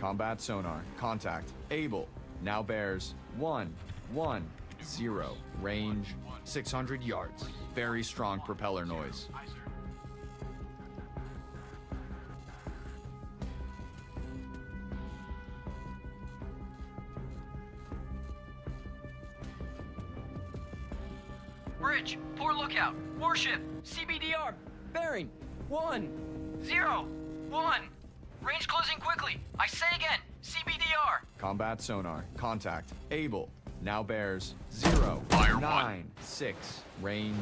Combat sonar. Contact. Able. Now bears 110. Range 600 yards. Very strong propeller noise. Bridge, port lookout, warship, CBDR, bearing, 1, 0, 1. Range closing quickly. I say again, CBDR. Combat sonar. Contact. Able. Now bears 0, Fire 9, 6. Range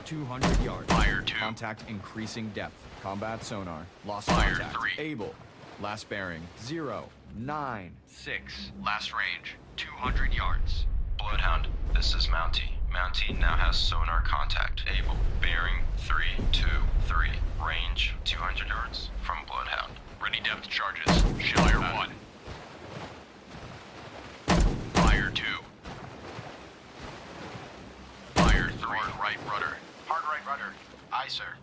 200 yards. Fire 2. Contact increasing depth. Combat sonar. Lost Fire contact. 3. Able. Last bearing 0, 9. 6. Last range 200 yards. Bloodhound, this is Mountie. Mountie now has sonar contact. Able. Bearing 323. Range 200 yards from Bloodhound. Ready depth charges. Fire 1. Fire 2. Fire 3. Hard right rudder. Hard right rudder. Aye, sir.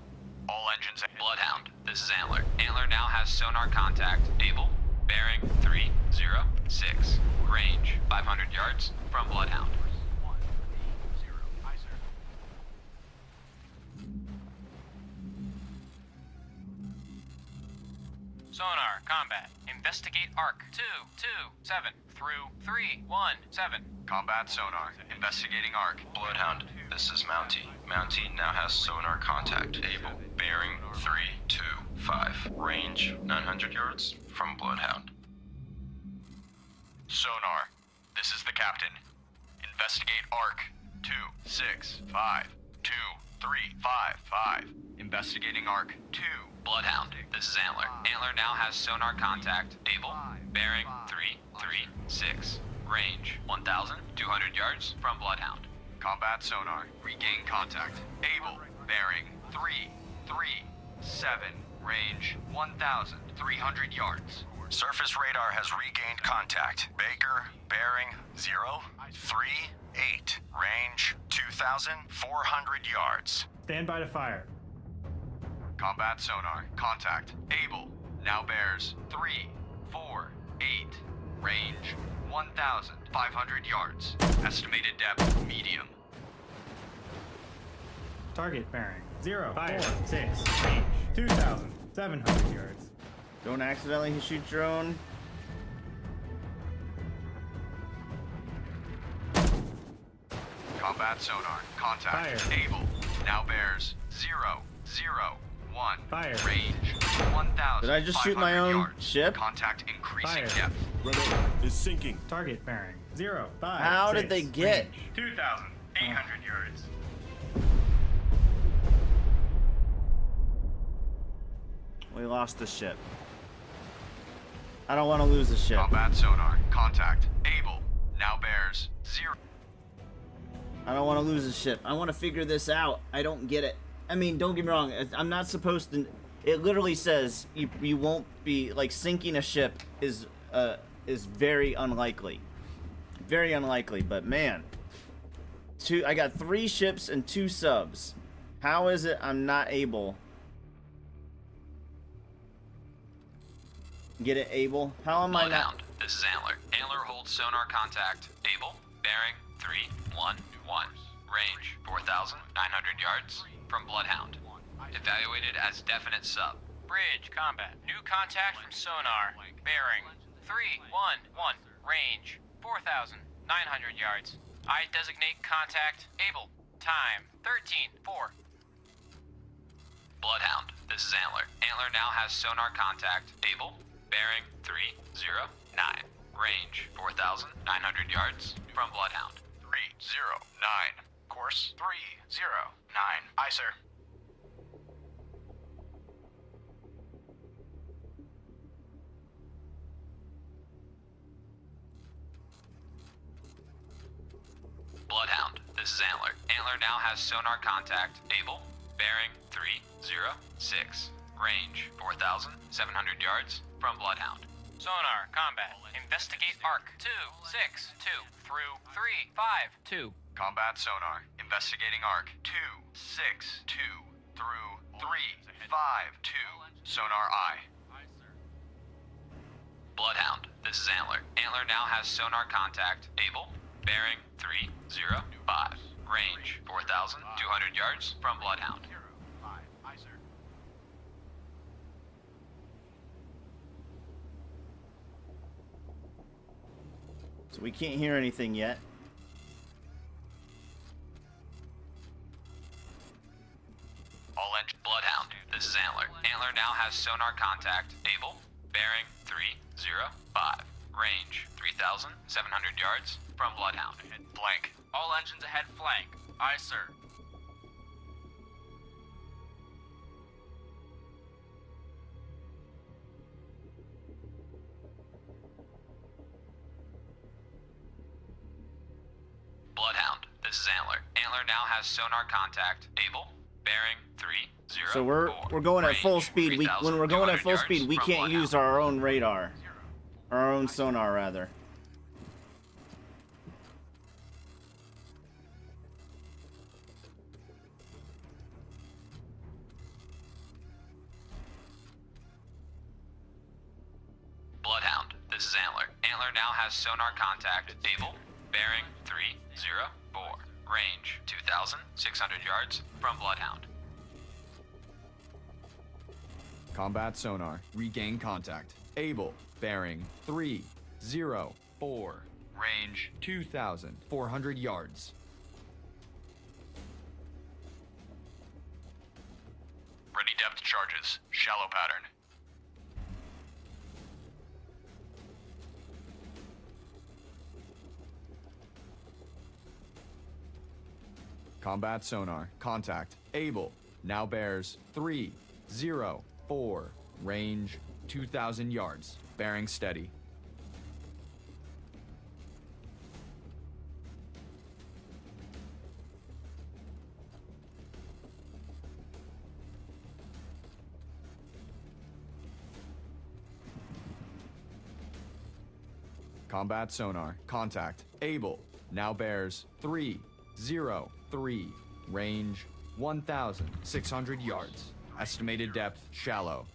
All engines. Bloodhound, this is Antler. Antler now has sonar contact. Able. Bearing 306. Range 500 yards from Bloodhound. Sonar, combat. Investigate arc 227 through 317. Combat sonar. Investigating arc. Bloodhound, this is Mountie. Mountie now has sonar contact. Able. Bearing 325. Range 900 yards from Bloodhound. Sonar. This is the captain. Investigate arc 2652355. Investigating arc 2. Bloodhound, this is Antler. Antler now has sonar contact. Able. Bearing 336. Range 1,200 yards from Bloodhound. Combat sonar. Regain contact. Able. Bearing 337. Range 1,300 yards. Surface radar has regained contact. Baker, bearing 038. Range 2,400 yards. Stand by to fire. Combat sonar. Contact. Able. Now bears 348. Range 1,500 yards. Estimated depth medium. Target bearing 046. Range 2,700 yards. Don't accidentally shoot your own. Combat sonar. Contact. Fire. Able. Now bears 001. Fire. Range 1,000. Did I just shoot my own yards. ship? Contact increasing Fire. depth. Rudder is sinking. Target bearing 056. How did they get? Range 2,800 yards. We lost the ship. I don't want to lose the ship. Combat sonar. Contact. Able. Now bears 0. I don't want to lose the ship. I want to figure this out. I don't get it. I mean, don't get me wrong. I'm not supposed to. It literally says you won't be like sinking a ship is very unlikely. Very unlikely. But man, I got 3 ships and 2 subs. How is it I'm not able? Get it, Able? How am I not? Bloodhound, this is Antler. Antler holds sonar contact. Able. Bearing 311. Range 4,900 yards from Bloodhound. Evaluated as definite sub. Bridge combat. New contact from sonar. Bearing 311. Range 4,900 yards. I designate contact. Able. Time 13:04. Bloodhound, this is Antler. Antler now has sonar contact. Able. Bearing 309. Range 4,900 yards from Bloodhound. 309. Course 309. Aye, sir. Bloodhound, this is Antler. Antler now has sonar contact. Able. Bearing 306. Range 4,700 yards from Bloodhound. Sonar combat. Investigate arc 262 through 352. Combat sonar. Investigating arc 262 through 352. Sonar I. Bloodhound, this is Antler. Antler now has sonar contact. Able, bearing 305. Range 4,200 yards from Bloodhound. So we can't hear anything yet. All engine Bloodhound, this is Antler. Antler now has sonar contact. Able, bearing 305. Range 3,700 yards from Bloodhound. Flank. All engines ahead flank. Aye, sir. Bloodhound, this is Antler. Antler now has sonar contact. Able, bearing 304. So we're going at full speed. When we're going at full speed, we can't use our own radar. Our own sonar, rather. Bloodhound, this is Antler. Antler now has sonar contact. Able, bearing 304. Range 2,600 yards from Bloodhound. Combat sonar. Regain contact. Able. Bearing 304. Range 2,400 yards. Ready depth charges. Shallow pattern. Combat sonar. Contact. Able. Now bears 304. Range 2,000 yards. Bearing steady. Combat sonar. Contact. Able. Now bears 303. Range 1,600 yards. Estimated depth shallow.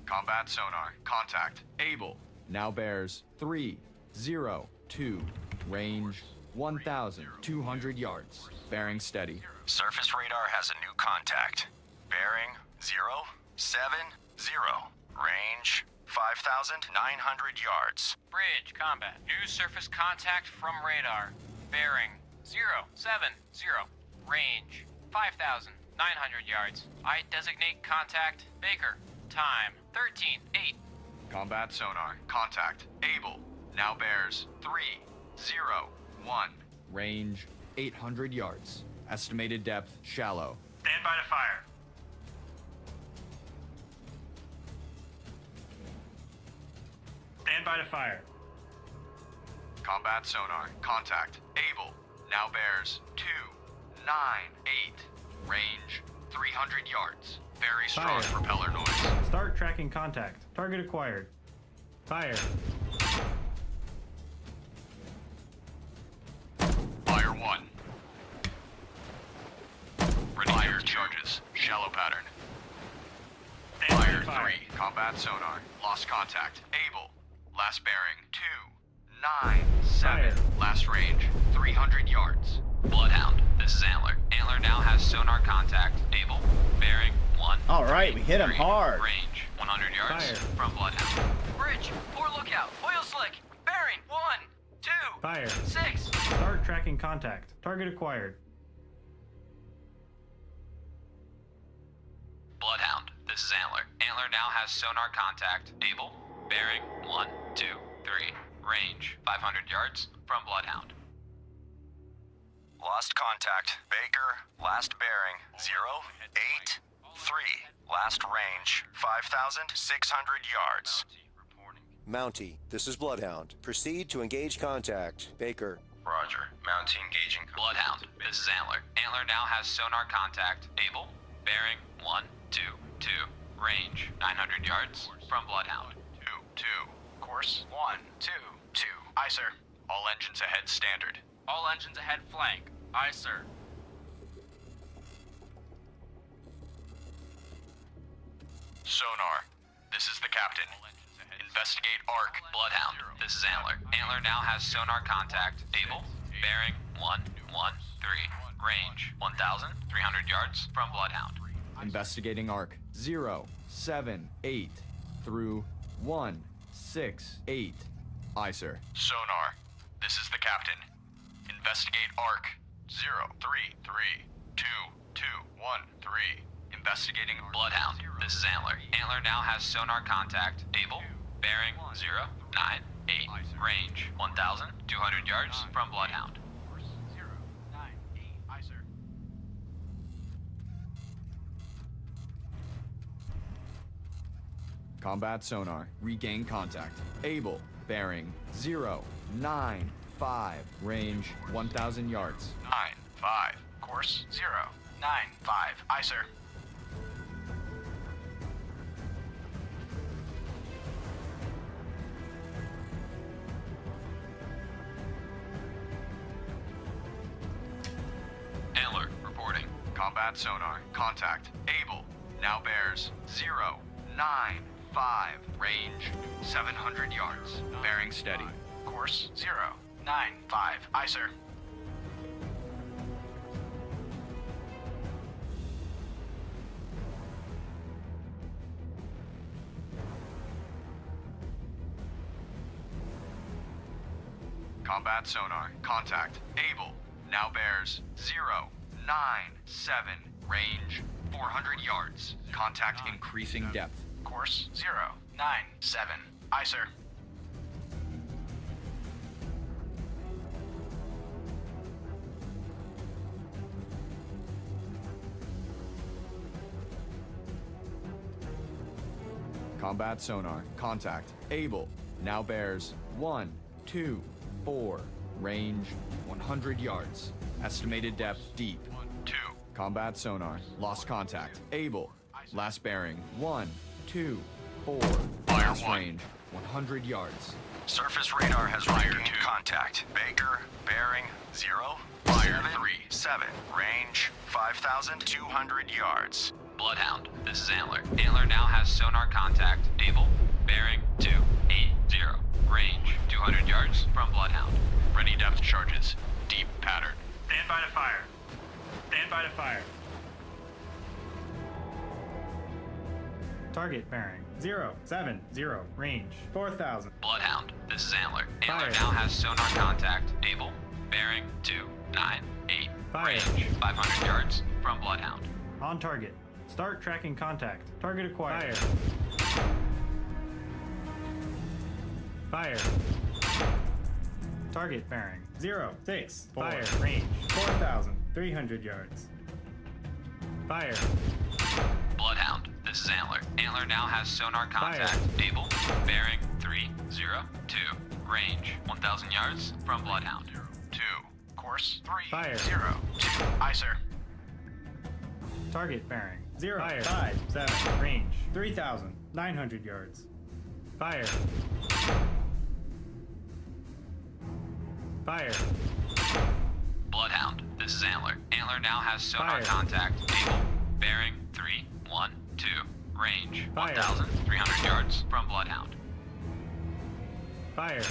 Combat sonar. Contact. Able. Now bears 302. Range 1,200 yards. Bearing steady. Surface radar has a new contact. Bearing 070. Range 5,900 yards. Bridge, combat. New surface contact from radar. Bearing 070. Range 5,900 yards. I designate contact. Baker. Time 13-8. Combat sonar. Contact. Able. Now bears 301. Range 800 yards. Estimated depth shallow. Stand by to fire. Stand by to fire. Combat sonar. Contact. Able. Now bears 298. Range 300 yards. Very strong Fire. propeller noise. Start tracking contact. Target acquired. Fire. Fire 1. Ready fire charges. Shallow pattern. Fire 3. Combat sonar. Lost contact. Able. Last bearing 297. Last range 300 yards. Bloodhound, this is Antler. Antler now has sonar contact. Able, bearing 1. All right, we hit him hard. Range 100 yards from Bloodhound. Bridge, poor lookout. Oil slick. Bearing 1, 2, Fire. 6. Start tracking contact. Target acquired. Bloodhound, this is Antler. Antler now has sonar contact. Able, bearing 1, 2, 3. Range 500 yards from Bloodhound. Lost contact. Baker. Last bearing 083. Last range 5,600 yards. Mountie, this is Bloodhound. Proceed to engage contact. Baker. Roger. Mountie engaging. Bloodhound, this is Antler. Antler now has sonar contact. Able, bearing 1, 2, 2. Range 900 yards from Bloodhound. 2, 2. Course 1, 2, 2. Aye, sir. All engines ahead standard. All engines ahead flank. Aye, sir. Sonar. This is the captain. Investigate ARC. Bloodhound, this is Antler. Antler now has sonar contact. Able, bearing 113. Range 1,300 yards from Bloodhound. Investigating ARC 078 through 168. Aye, sir. Sonar. This is the captain. Investigate ARC 0332213. Investigating Bloodhound, this is Antler. Antler now has sonar contact. Able, bearing 098. Range 1,200 yards from Bloodhound. Combat sonar. Regain contact. Able. Bearing 095. Range 1,000 yards. 95. Course 095. Aye, sir. Antler, reporting. Combat sonar. Contact. Able. Now bears 095. Range 700 yards. Bearing steady. Course 095. Aye, sir. Combat sonar. Contact. Able. Now bears 097. Range 400 yards. Contact increasing depth. Course 097. Aye, sir. Combat sonar. Contact. Able. Now bears 124. Range 100 yards. Estimated depth deep. 2. Combat sonar. Lost contact. Able. Last bearing 124. Fire Last 1. range 100 yards. Surface radar has regained contact. Baker, bearing 037. Range 5,200 yards. Bloodhound, this is Antler. Antler now has sonar contact. Able, bearing 280. Range 200 yards from Bloodhound. Ready depth charges. Deep pattern. Stand by to fire. Stand by to fire. Target bearing 070. Range 4,000. Bloodhound, this is Antler. Antler Fire. now has sonar contact. Able, bearing 298. Fire. Range 500 yards from Bloodhound. On target. Start tracking contact. Target acquired. Fire. Target bearing 06. Fire. Range 4,300 yards. Fire. Bloodhound, this is Antler. Antler now has sonar contact. Fire. Able, bearing 302. Range 1,000 yards from Bloodhound. 2. Course Fire. 302. Aye, sir. Target bearing 057. Range 3,900 yards. Fire. Fire. Bloodhound, this is Antler. Antler now has sonar Fire. contact. Able, bearing 312. Range Fire. 1,300 yards from Bloodhound. Fire.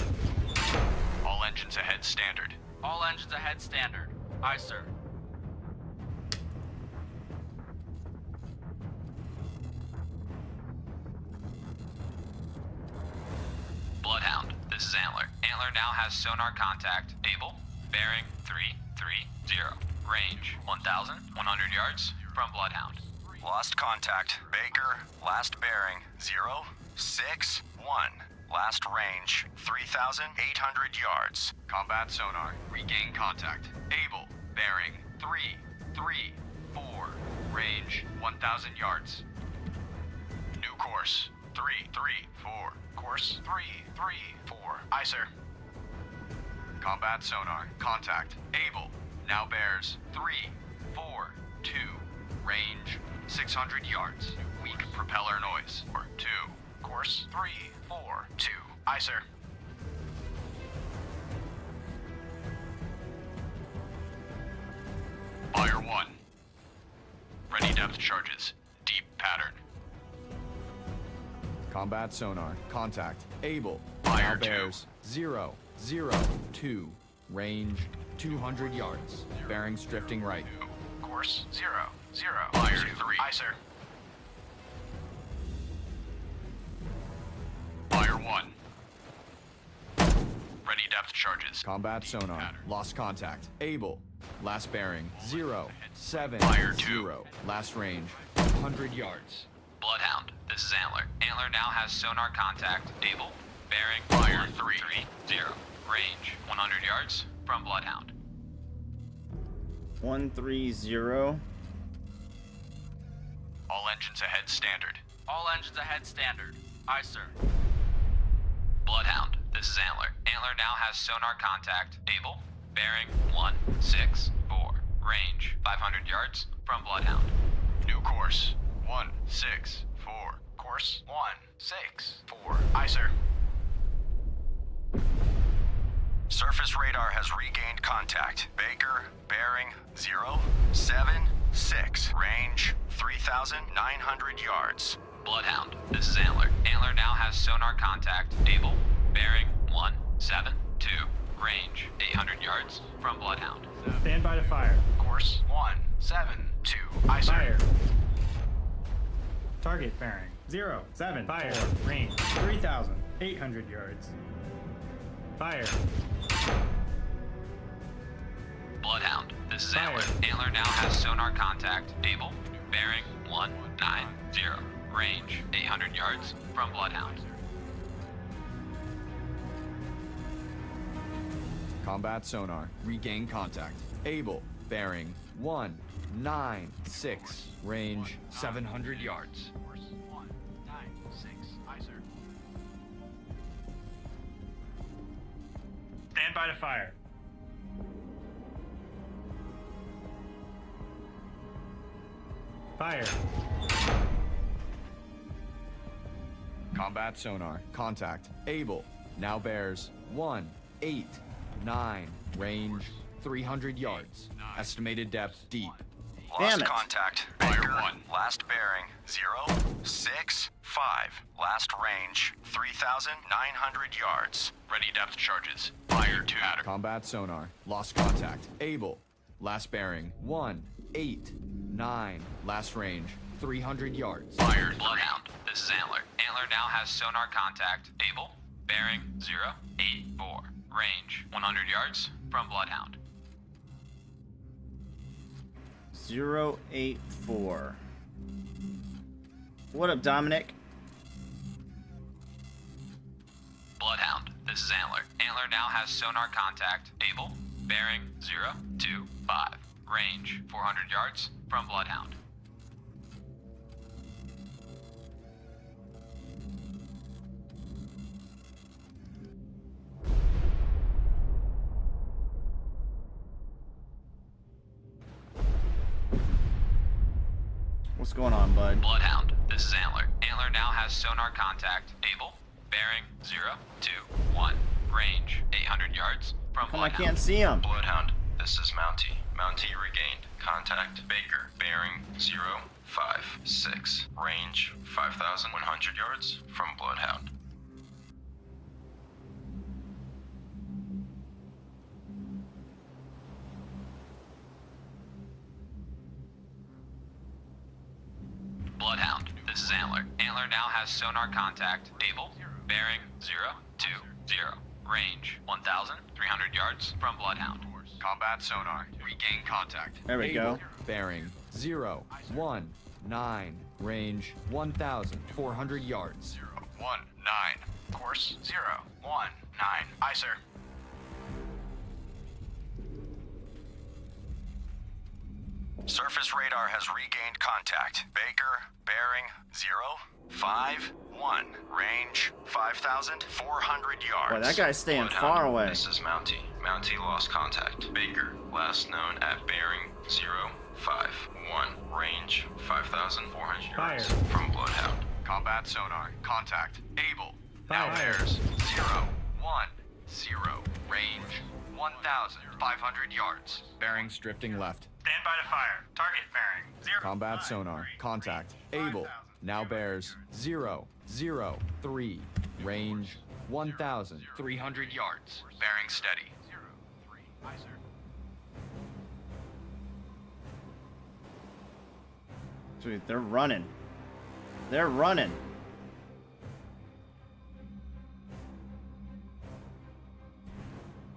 All engines ahead standard. All engines ahead standard. Aye, sir. Bloodhound, this is Antler. Antler now has sonar contact. Able, bearing 330. Range 1,100 yards from Bloodhound. Lost contact. Baker, last bearing 061. Last range 3,800 yards. Combat sonar. Regain contact. Able. Bearing 334. Range 1,000 yards. New course 334. Course 334. Aye, sir. Combat sonar. Contact. Able. Now bears 342. Range 600 yards. Weak propeller noise. 2. Course 342. Aye, sir. 1. Ready depth charges. Deep pattern. Combat sonar. Contact. Able. Fire Now bears 0, 0, 2. Range 200 yards. Bearings drifting right. Course 0, 0. Fire 3. Aye, sir. Fire 1. Ready depth charges. Combat sonar. Lost contact. Able. Last bearing 0, 7, Fire 2. 0. Last range 100 yards. Bloodhound, this is Antler. Antler now has sonar contact. Able. Bearing. Fire 3, 0. Range 100 yards from Bloodhound. 130. All engines ahead standard. All engines ahead standard. Aye, sir. Bloodhound, this is Antler. Antler now has sonar contact. Able. Bearing 164. Range 500 yards from Bloodhound. New course 164. Course 164. Aye, sir. Surface radar has regained contact. Baker, bearing 076. Range 3,900 yards. Bloodhound, this is Antler. Antler now has sonar contact. Able. Bearing 172. Range 800 yards from Bloodhound. Stand by to fire. Course 172. Aye, sir. Fire. Target bearing 0, 7, fire. Range 3,800 yards. Fire. Bloodhound, this is Fire. Antler. Antler now has sonar contact. Able. Bearing 190. Range 800 yards from Bloodhound. Combat sonar. Regain contact. Able. Bearing 196. Range 700 yards. Course 196. Aye, sir. Stand by to fire. Fire. Combat sonar. Contact. Able. Now bears 189. Range 300 yards. Estimated depth deep. Lost Damn it. contact. Fire Baker, 1. last bearing 065. Last range 3,900 yards. Ready depth charges. Fire 2. Combat sonar. Lost contact. Able. Last bearing 189. Last range 300 yards. Fire 3. Bloodhound, this is Antler. Antler now has sonar contact. Able. Bearing 084. Range 100 yards from Bloodhound. 084. What up, Dominic? Bloodhound, this is Antler. Antler now has sonar contact. Able. Bearing 025. Range 400 yards from Bloodhound. What's going on, bud? Bloodhound, this is Antler. Antler now has sonar contact. Able. Bearing 021. Range 800 yards from Come, I Bloodhound. can't see him. Bloodhound, this is Mountie. Mountie regained. Contact Baker. Bearing 056. Range 5,100 yards from Bloodhound. Bloodhound, this is Antler. Antler now has sonar contact. Able. Bearing 020. Range 1,300 yards from Bloodhound. Combat sonar. Regain contact. There we go. Bearing 019. Range 1,400 yards. 019. Course 019. Aye, sir. Surface radar has regained contact. Baker, bearing 051. Range 5,400 yards. Boy, that guy's staying Bloodhound, far away. This is Mountie. Mountie lost contact. Baker, last known at bearing 051. Range 5,400 yards Fire. from Bloodhound. Combat sonar. Contact. Able. Fire. Now bears 010. Range 1,000. 1,500 yards. Bearings drifting left. Stand by to fire. Target bearing 0. Combat sonar. Contact. Able. Now bears 003. Range 1,300 yards. Bearing steady. Sweet, they're running. They're running.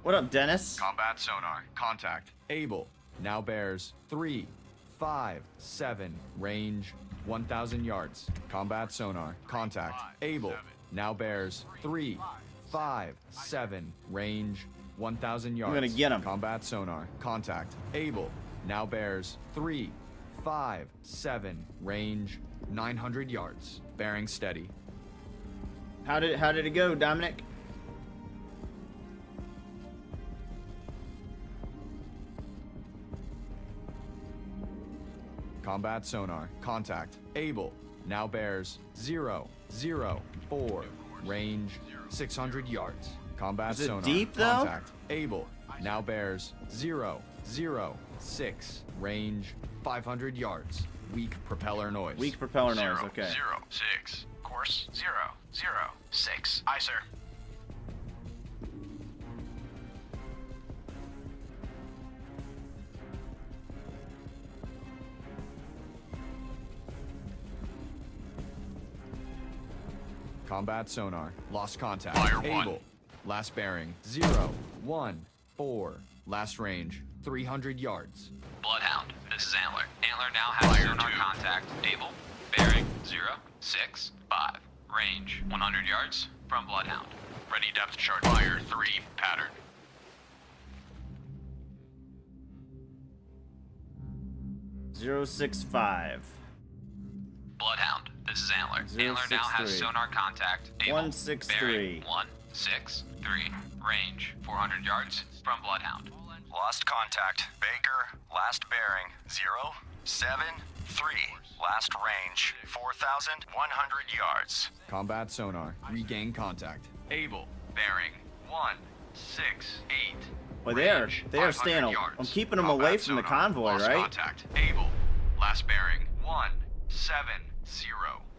What up, Dennis? Combat sonar. Contact. Able. Now bears 357. Range 1,000 yards. Combat sonar. Contact. Able. Now bears 357. Range 1,000 yards. I'm gonna get him. Combat sonar. Contact. Able. Now bears 357. Range 900 yards. Bearing steady. How did it go, Dominic? Combat sonar. Contact. Able. Now bears 004. Range 600 yards. Combat Is it sonar. deep, though? Contact. Able. Now bears 006. Range 500 yards. Weak propeller noise. Weak propeller noise, okay. 06. Course 006. Aye, sir. Combat sonar. Lost contact. Fire Able. 1. Last bearing 014. Last range 300 yards. Bloodhound, this is Antler. Antler now has sonar contact. Able. Bearing 065. Range 100 yards from Bloodhound. Ready depth chart. Fire 3. Pattern. Zero 065. Bloodhound, this is Antler. Antler now has 063. sonar contact. Able. 163. Bearing 163. Range 400 yards from Bloodhound. Lost contact. Baker, last bearing 073. Last range 4,100 yards. Combat sonar. Regain contact. Able. Bearing 168. Well, they are Range, staying. 500 yards. I'm keeping them away from the Combat convoy, sonar. Lost right? Contact. Able. Last bearing 170.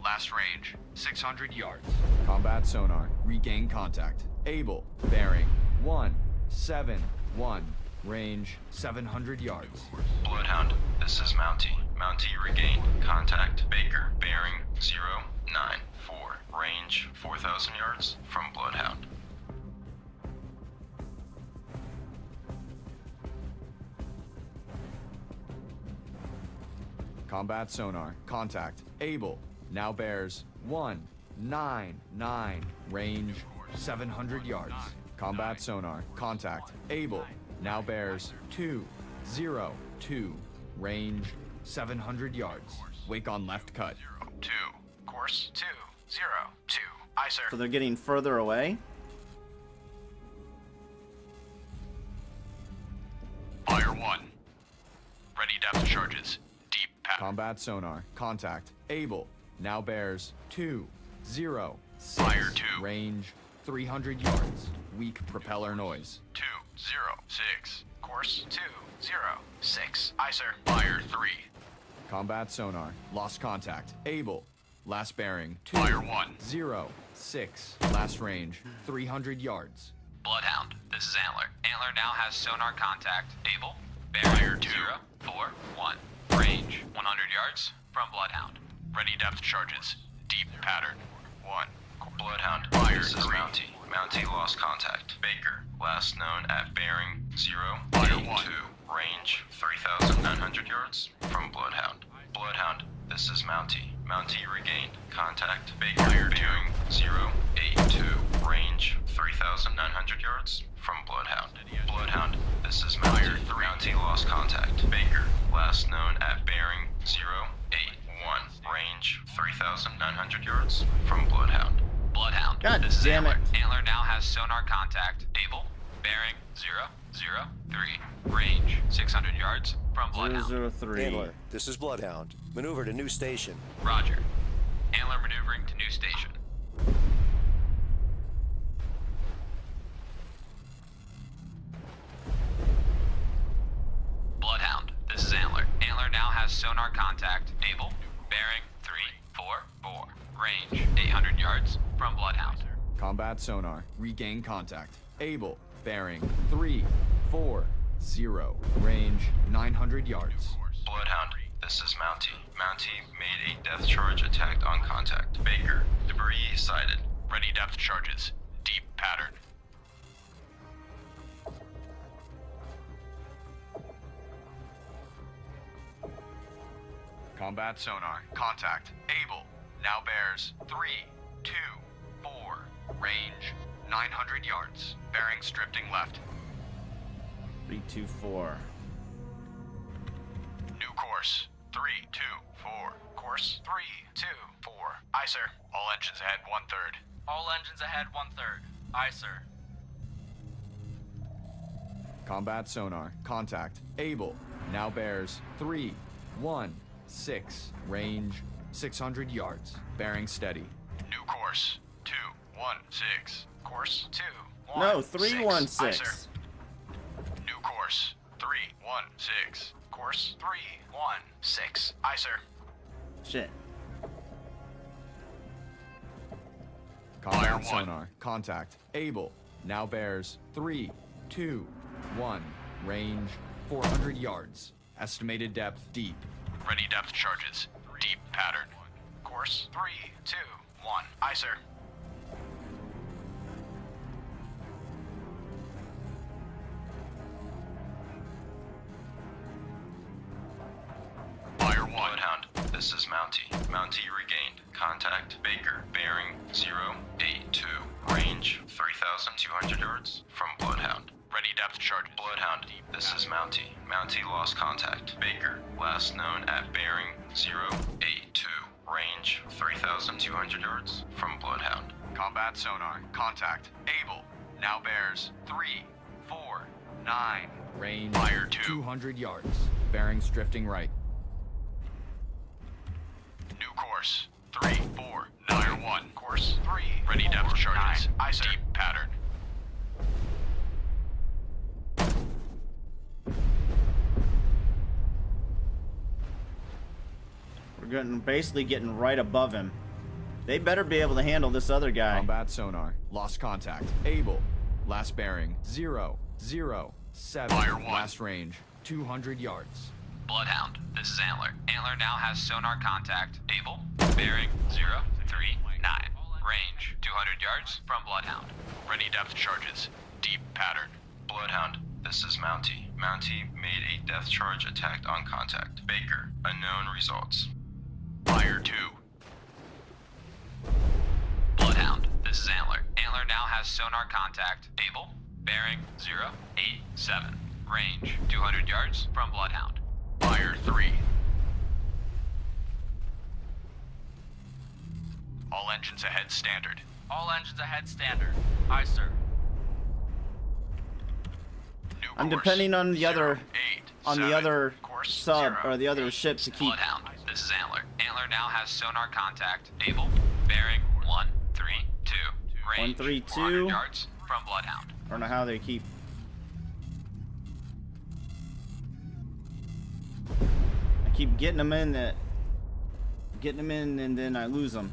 Last range 600 yards. Combat sonar. Regain contact. Able. Bearing 171. Range 700 yards. Bloodhound, this is Mountie. Mountie regained. Contact Baker. Bearing 094. Range 4,000 yards from Bloodhound. Combat sonar. Contact. Able. Now bears 199. Range 700 yards. Combat sonar. Contact. Able. Now bears 202. Range 700 yards. Wake on left cut. 2. Course 202. Aye, sir. So they're getting further away. Fire 1. Ready depth charges. Deep pattern. Combat sonar. Contact. Able. Now bears 206. Fire 2. Range 300 yards. Weak propeller noise. 206. Course 206. Aye, sir. Fire 3. Combat sonar. Lost contact. Able. Last bearing. Fire 1. 06. Last range 300 yards. Bloodhound, this is Antler. Antler now has sonar contact. Able. Bearing 041. Range 100 yards from Bloodhound. Ready depth charges. Deep pattern. 1. Bloodhound, Fire this is 3. Mountie. Mountie lost contact. Baker, last known at bearing 082. Fire 1. Range 3,900 yards from Bloodhound. Bloodhound, this is Mountie. Mountie regained. Contact Baker. Fire 2. Bearing 082. Range 3,900 yards from Bloodhound. Bloodhound, this is Mountie. Fire 3. Mountie lost contact. Baker, last known at bearing 081. Range 3,900 yards from Bloodhound. Bloodhound, God this is damn Antler. it. Antler now has sonar contact. Able. Bearing 003. Range 600 yards from Bloodhound. 003. Handler, this is Bloodhound. Maneuver to new station. Roger. Antler maneuvering to new station. sonar contact. Able. Bearing 344. Range 800 yards from Bloodhound. Combat sonar. Regain contact. Able. Bearing 340. Range 900 yards. Bloodhound, this is Mountie. Mountie made a depth charge attack on contact. Baker, debris sighted. Ready depth charges. Deep pattern. Combat sonar. Contact. Able. Now bears 324. Range 900 yards. Bearing drifting left. 324. New course. 324. Course 324. Aye, sir. All engines ahead 1/3. All engines ahead 1/3. Aye, sir. Combat sonar. Contact. Able. Now bears 316. Range 600 yards. Bearing steady. New course. 216. Course 216. No, 316. Aye, sir. New course. 316. Course 316. Aye, sir. Shit. Combat sonar. Contact. Able. Now bears 321. Range 400 yards. Estimated depth deep. Ready depth charges. Deep pattern. Course 321. Aye, sir. Fire 1. Bloodhound, this is Mountie. Mountie regained. Contact Baker. Bearing 082. Range 3,200 yards from Bloodhound. Ready depth charges. Bloodhound, this is Mountie. Mountie lost contact. Baker, last known at bearing 082. Range 3,200 yards from Bloodhound. Combat sonar. Contact. Able. Now bears 349. Range Fire 2. 200 yards. Bearings drifting right. New course. 349. Course 3. Ready depth charges. Aye, sir. Deep pattern. We're basically getting right above him. They better be able to handle this other guy. Combat sonar. Lost contact. Able. Last bearing 007. Fire 1. Last range 200 yards. Bloodhound, this is Antler. Antler now has sonar contact. Able. Bearing 039. Range 200 yards from Bloodhound. Ready depth charges. Deep pattern. Bloodhound, this is Mountie. Mountie made a depth charge attack on contact. Baker, unknown results. Fire 2. Bloodhound, this is Antler. Antler now has sonar contact. Able. Bearing 087. Range 200 yards from Bloodhound. Fire 3. All engines ahead standard. All engines ahead standard. Aye, sir. New I'm course. depending on the other 087. sub or the other ship to keep. Bloodhound, this is Antler. Antler now has sonar contact. Able. Bearing 132. Range 132. 400 yards from Bloodhound. I don't know how they keep. I keep getting them in and then I lose them.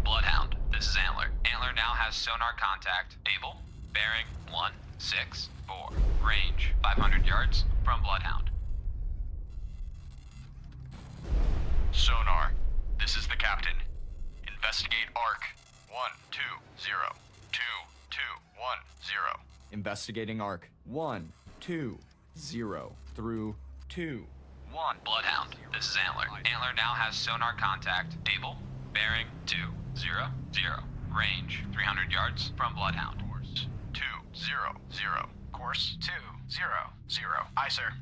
Bloodhound, this is Antler. Antler now has sonar contact. Able. Bearing 164. Range 500 yards from Bloodhound. Sonar. This is the captain. Investigate arc. 120. 2210. Investigating arc 120 through 21. Bloodhound, this is Antler. Antler now has sonar contact. Able. Bearing 200. Range 300 yards from Bloodhound. Course 200. Course 200. Aye, sir.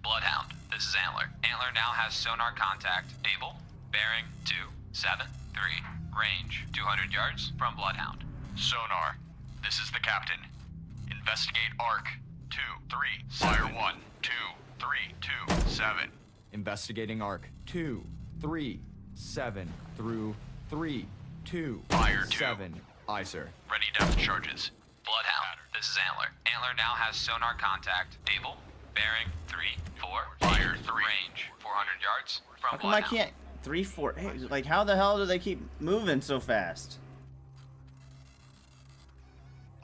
Bloodhound, this is Antler. Antler now has sonar contact. Able. Bearing 273. Range 200 yards from Bloodhound. Sonar. This is the captain. Investigate arc. 237. Fire 1. 2 327. Investigating arc 237 through 327. Fire 2. Aye, sir. Ready depth charges. Bloodhound, this is Antler. Antler now has sonar contact. Able, bearing 3-4. Fire 3. Range 400 yards from How come I Bloodhound. can't 3-4? Hey, like how the hell do they keep moving so fast?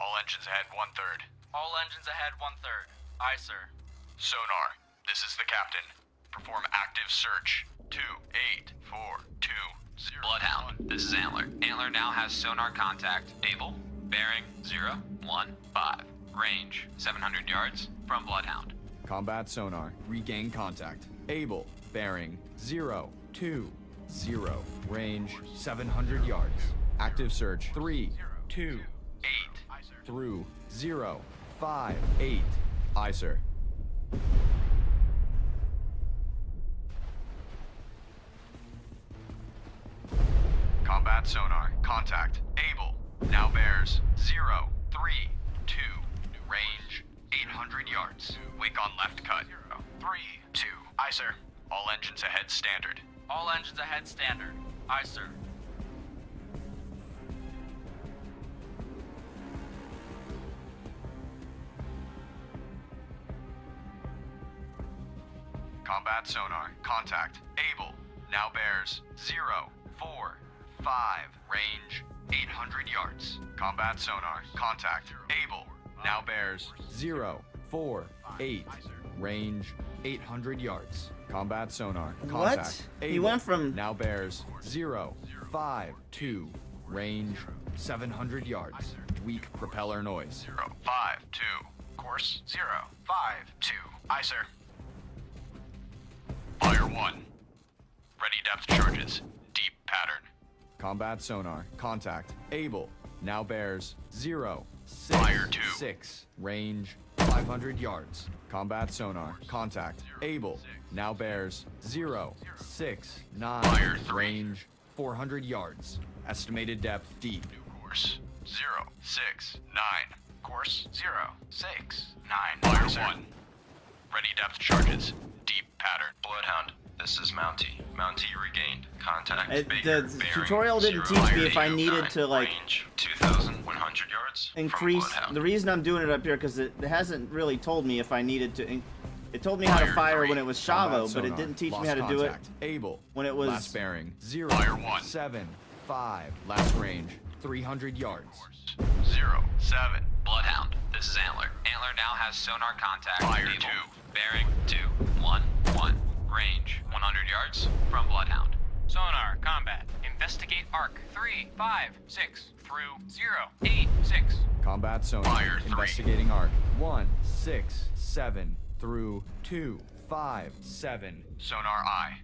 All engines ahead 1/3. All engines ahead 1/3. Aye, sir. Sonar, this is the captain. Perform active search. 28420. Bloodhound, this is Antler. Antler now has sonar contact. Able, bearing 015. Range 700 yards from Bloodhound. Combat sonar, regain contact. Able, bearing 020. Range 700 yards. Active search 328 through 058. Aye, sir. Combat sonar, contact. Able, now bears 032. Range 800 yards. Wake on left cut. 32. Aye, sir. All engines ahead standard. All engines ahead standard. Aye, sir. Combat sonar, contact. Able, now bears 045. Range 800 yards. Combat sonar, contact. Able, now bears 048. Range 800 yards. Combat sonar, contact. What? Able, He went from now bears 052. Range 700 yards. Weak propeller noise. 052. Course 052. Aye, sir. Fire 1. Ready depth charges. Deep pattern. Combat sonar. Contact. Able. Now bears 0. Fire 2. 6. Range 500 yards. Combat sonar. Contact. Able. Now bears 0. 6. 9. Fire 3. Range 400 yards. Estimated depth deep. New course 0. 6. 9. Course 0. 6. 9. Fire 1. Ready depth charges. Deep pattern. Bloodhound, this is Mountie. Mountie regained. Contact the tutorial didn't teach me if I needed to like range 2,100 yards. increase. The reason I'm doing it up here because it hasn't really told me if I needed to. It told me how to fire when it was Trovo, but it didn't teach me how to do it Able. when it was Last bearing 0. Fire 1. 7. 5. Last range 300 yards. 0. 7. Bloodhound, this is Antler. Antler now has sonar contact. Fire Able, 2. bearing 211. Range 100 yards from Bloodhound. Sonar, combat. Investigate arc 356 through 086. Combat sonar. Fire 3. Investigating arc 167 through 257. Sonar eye.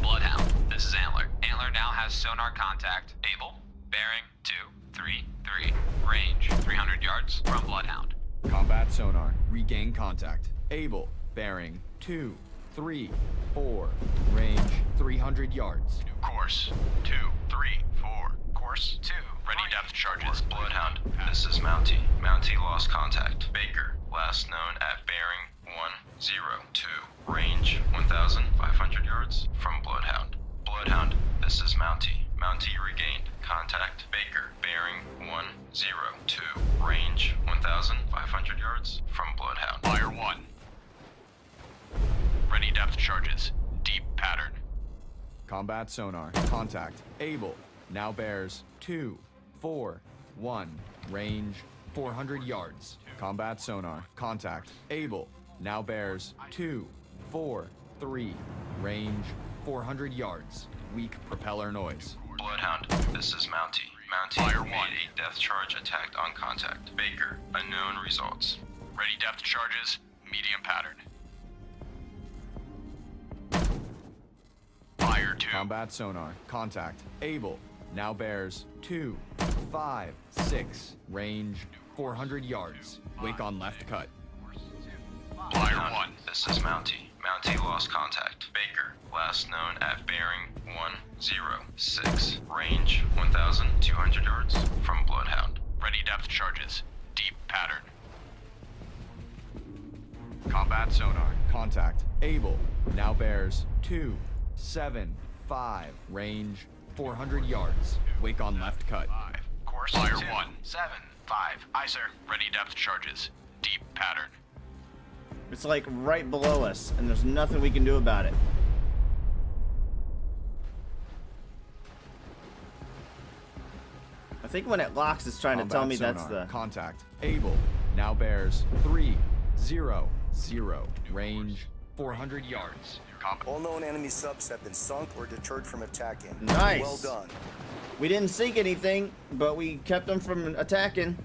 Bloodhound, this is Antler. Antler now has sonar contact. Able, bearing 233. Range 300 yards from Bloodhound. Combat sonar. Regain contact. Able. Bearing 234. Range 300 yards. New course 234. Course 2. Ready depth charges. Bloodhound, this is Mountie. Mountie lost contact. Baker, last known at bearing 102. Range 1,500 yards from Bloodhound. Bloodhound, this is Mountie. Mountie regained. Contact Baker, bearing 102. Range 1,500 yards from Bloodhound. Fire 1. Ready depth charges. Deep pattern. Combat sonar. Contact. Able. Now bears 241. Range 400 yards. Combat sonar. Contact. Able. Now bears 243. Range 400 yards. Weak propeller noise. Bloodhound, this is Mountie. Mountie Fire made 1. a depth charge attack on contact. Baker, unknown results. Ready depth charges. Medium pattern. Fire 2. Combat sonar. Contact. Able. Now bears 256. Range 400 yards. Wake on left cut. Fire 1. This is Mountie. Mountie lost contact. Baker, last known at bearing 106. Range 1,200 yards from Bloodhound. Ready depth charges. Deep pattern. Contact. Able. Now bears 275. Range 400 yards. Wake on left cut. Course Fire 2, 1. 7, 5. Aye, sir. Ready depth charges. Deep pattern. It's like right below us, and there's nothing we can do about it. I think when it locks, it's trying to tell me sonar. that's the... Contact. Able. Now bears 300. Range 400 yards. All known enemy subs have been sunk or deterred from attacking. Nice. Well done. We didn't sink anything, but we kept them from attacking.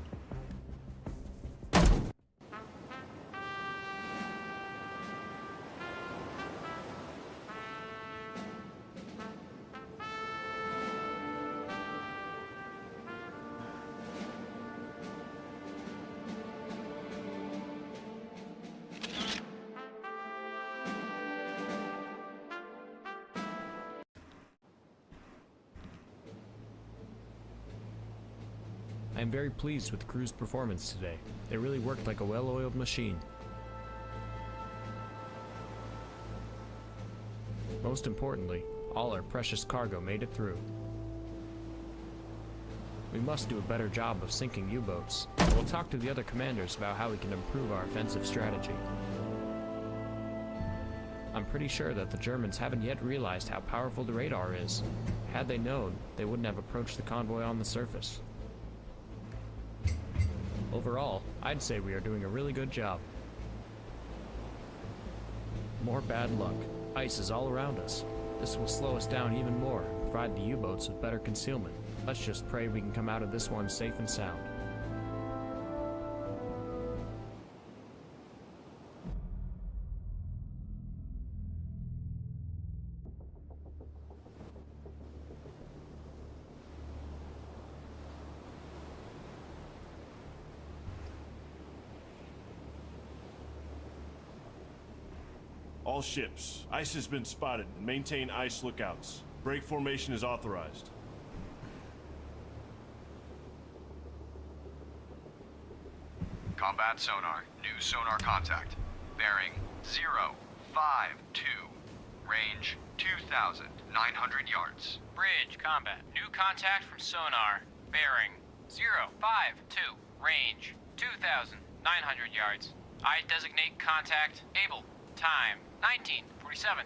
I am very pleased with the crew's performance today. They really worked like a well-oiled machine. Most importantly, all our precious cargo made it through. We must do a better job of sinking U-boats. We'll talk to the other commanders about how we can improve our offensive strategy. I'm pretty sure that the Germans haven't yet realized how powerful the radar is. Had they known, they wouldn't have approached the convoy on the surface. Overall, I'd say we are doing a really good job. More bad luck. Ice is all around us. This will slow us down even more and provide the U-boats with better concealment. Let's just pray we can come out of this one safe and sound. All ships. Ice has been spotted. Maintain ice lookouts. Break formation is authorized. Combat sonar. New sonar contact. Bearing 052. Range 2,900 yards. Bridge combat. New contact from sonar. Bearing 052. Range 2,900 yards. I designate contact. Able. Time 1947.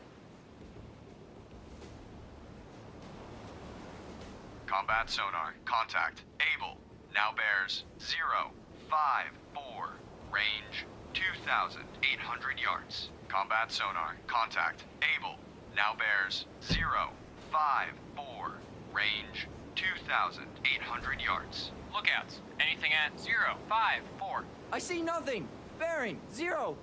Combat sonar. Contact. Able. Now bears 054. Range 2,800 yards. Combat sonar. Contact. Able. Now bears 054. Range 2,800 yards. Lookouts. Anything at 054. I see nothing. Bearing 054.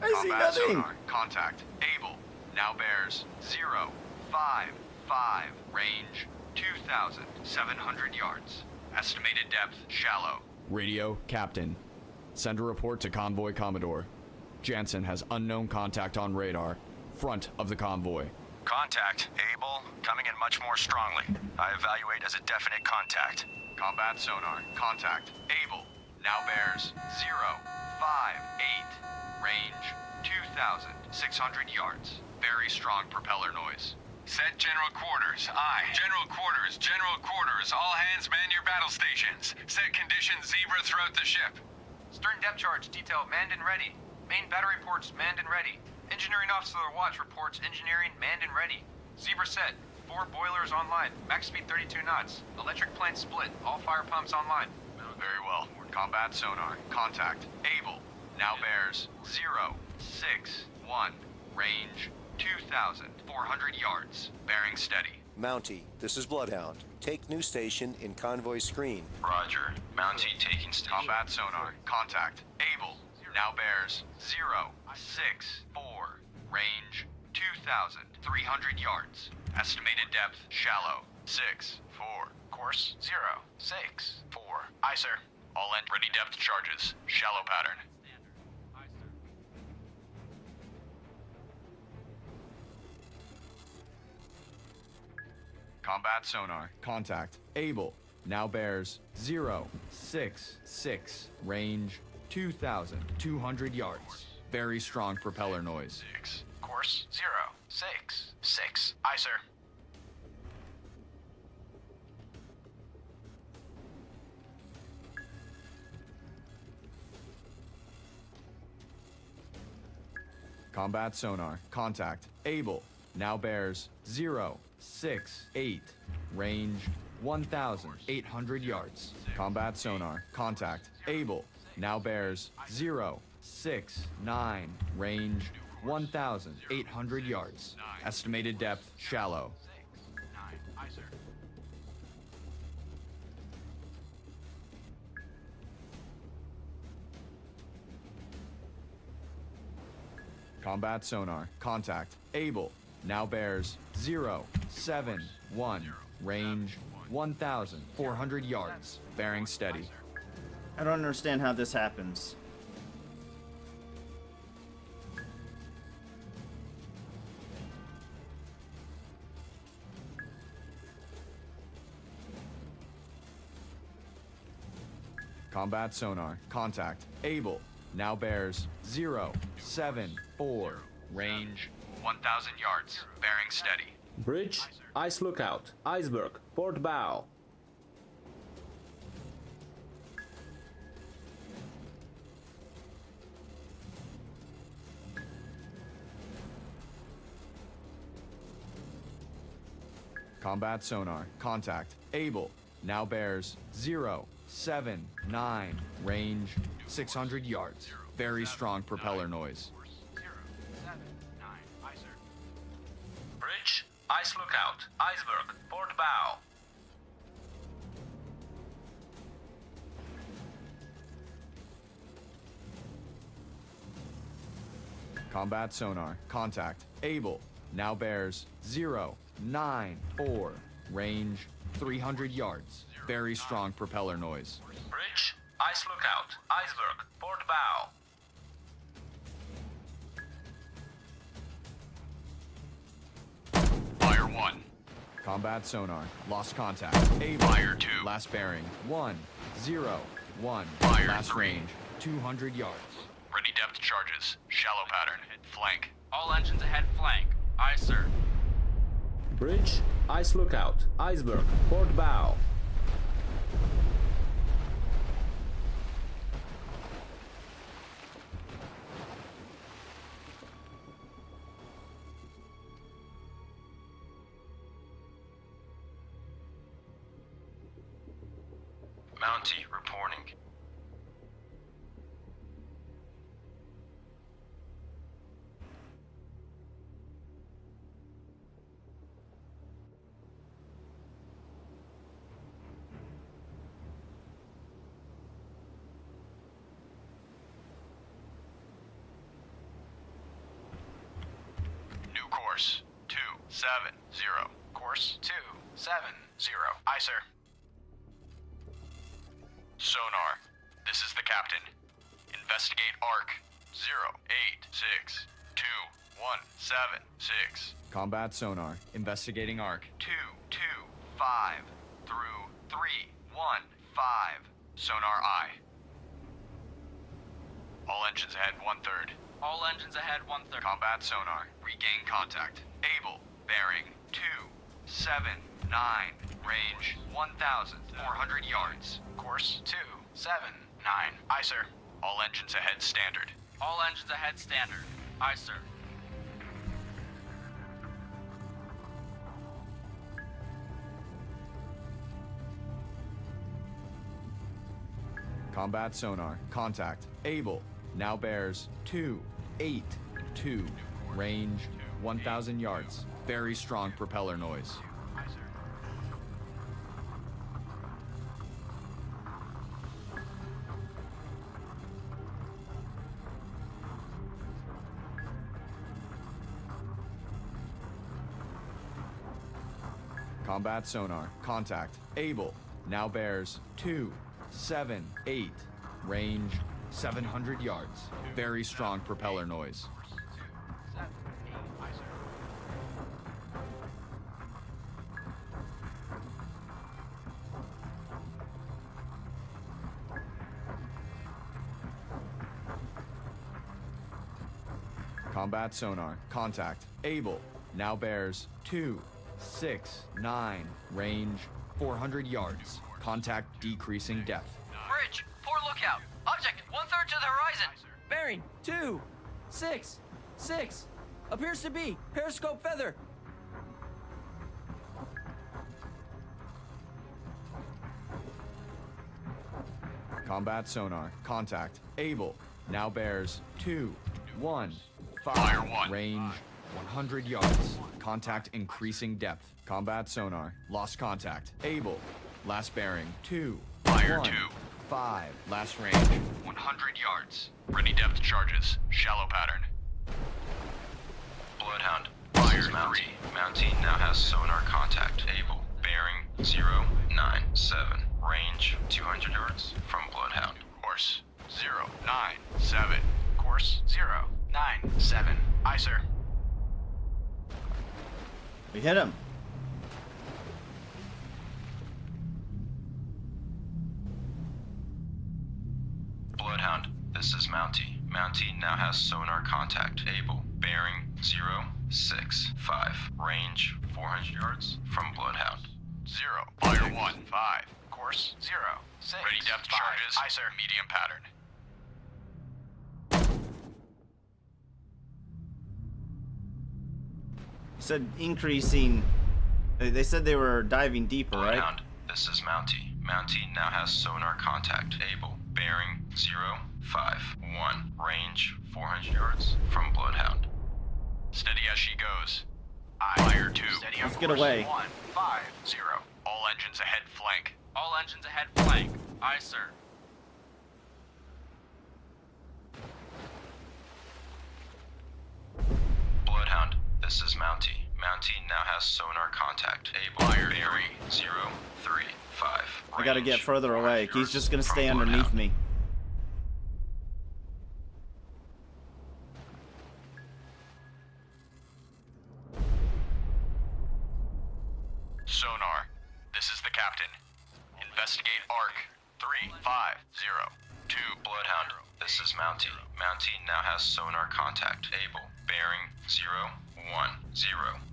I see Combat nothing. sonar. Contact. Able. Now bears 055. Range 2,700 yards. Estimated depth shallow. Radio, Captain. Send a report to Convoy Commodore. Jansen has unknown contact on radar. Front of the convoy. Contact. Able. Coming in much more strongly. I evaluate as a definite contact. Combat sonar. Contact. Able. Now bears 058. Range 2,600 yards. Very strong propeller noise. Set general quarters. Aye. General quarters. General quarters. All hands man your battle stations. Set conditions Zebra throughout the ship. Stern depth charge detail manned and ready. Main battery ports manned and ready. Engineering officer watch reports engineering manned and ready. Zebra set. 4 boilers online. Max speed 32 knots. Electric plant split. All fire pumps online. Very well. Combat sonar. Contact. Able. Now bears 061. Range 2,400 yards. Bearing steady. Mountie, this is Bloodhound. Take new station in convoy screen. Roger. Mountie taking station. Combat sonar. Contact. Able. Now bears 064. Range 2,300 yards. Estimated depth shallow. 6-4. Course 0-6-4. Aye, sir. All end ready depth charges. Shallow pattern. Combat sonar. Contact. Able. Now bears 066. Range 2,200 yards. Very strong propeller noise. 6. Course 0. 6. 6. Aye, sir. Combat sonar. Contact. Able. Now bears 0, 6, 8. Range 1,800 yards. Combat sonar. Contact. Able. Now bears 0, 6, 9. Range 1,800 yards. Estimated depth shallow. Combat sonar. Contact. Able. Now bears 0, 7, 1. Range 1,400 yards. Bearing steady. I don't understand how this happens. Combat sonar. Contact. Able. Now bears 0, 7, 4. Range 1,000 yards. Bearing steady. Bridge, ice lookout, iceberg, port bow. Combat sonar. Contact. Able. Now bears 0, 7, 9. Range 600 yards. Very strong propeller noise. Bridge, ice lookout, iceberg, port bow. Combat sonar. Contact. Able. Now bears 0, 9, 4. Range 300 yards. Very strong propeller noise. Bridge, ice lookout, iceberg, port bow. Fire 1. Combat sonar. Lost contact. Able. Fire 2. Last bearing 1, 0, 1. Fire Last 3. range 200 yards. Ready depth charges. Shallow pattern. Flank. All engines ahead flank. Aye, sir. Bridge, ice lookout, iceberg, port bow. Mountie reporting. New course 270. Course 270. Aye, sir. Sonar. This is the captain. Investigate arc 08621776. Combat sonar. Investigating arc. 225 through 315. Sonar I. All engines ahead 1/3. All engines ahead 1/3. Combat sonar. Regain contact. Able. Bearing 279. Range 1,400 yards. Course 279. Aye, sir. All engines ahead standard. All engines ahead standard. Aye, sir. Combat sonar. Contact. Able. Now bears 282. Range 1,000 yards. Very strong propeller noise. Combat sonar. Contact. Able. Now bears 278. Range 700 yards. Very strong propeller noise. Combat sonar. Contact. Able. Now bears 269. Range 400 yards. Contact decreasing depth. Bridge, poor lookout. Object 1/3 to the horizon. Bearing 266. Appears to be periscope feather. Combat sonar. Contact. Able. Now bears 215. Fire 1. Range 100 yards. Contact increasing depth. Combat sonar. Lost contact. Able. Last bearing 2. Fire 1, 2. 5. Last range 100 yards. Ready depth charges. Shallow pattern. Bloodhound. Fire This is Mountie. 3. Mountie now has sonar contact. Able. Bearing 097. Range 200 yards from Bloodhound. Course 097. Course 097. Aye, sir. We hit him. Bloodhound, this is Mountie. Mountie now has sonar contact. Able. Bearing 065. Range 400 yards from Bloodhound. 0. Fire 1. 5. Course 06. Ready depth 5. charges. Aye, sir. Medium pattern. Said increasing. They said they were diving deeper, right? Bloodhound, this is Mountie. Mountie now has sonar contact. Able. Bearing 051. Range 400 yards from Bloodhound. Steady as she goes. Aye. Fire 2. Steady Let's on get course. away. 150. All engines ahead flank. All engines ahead flank. Aye, sir. Bloodhound, this is Mountie. Mountie now has sonar contact. Able. Fire Bearing 035. I gotta get Range further 400 away. He's yards just gonna from stay underneath Bloodhound. me. Sonar. This is the captain. Investigate arc 3502. Bloodhound, this is Mountie. Mountie now has sonar contact. Able. Bearing 010.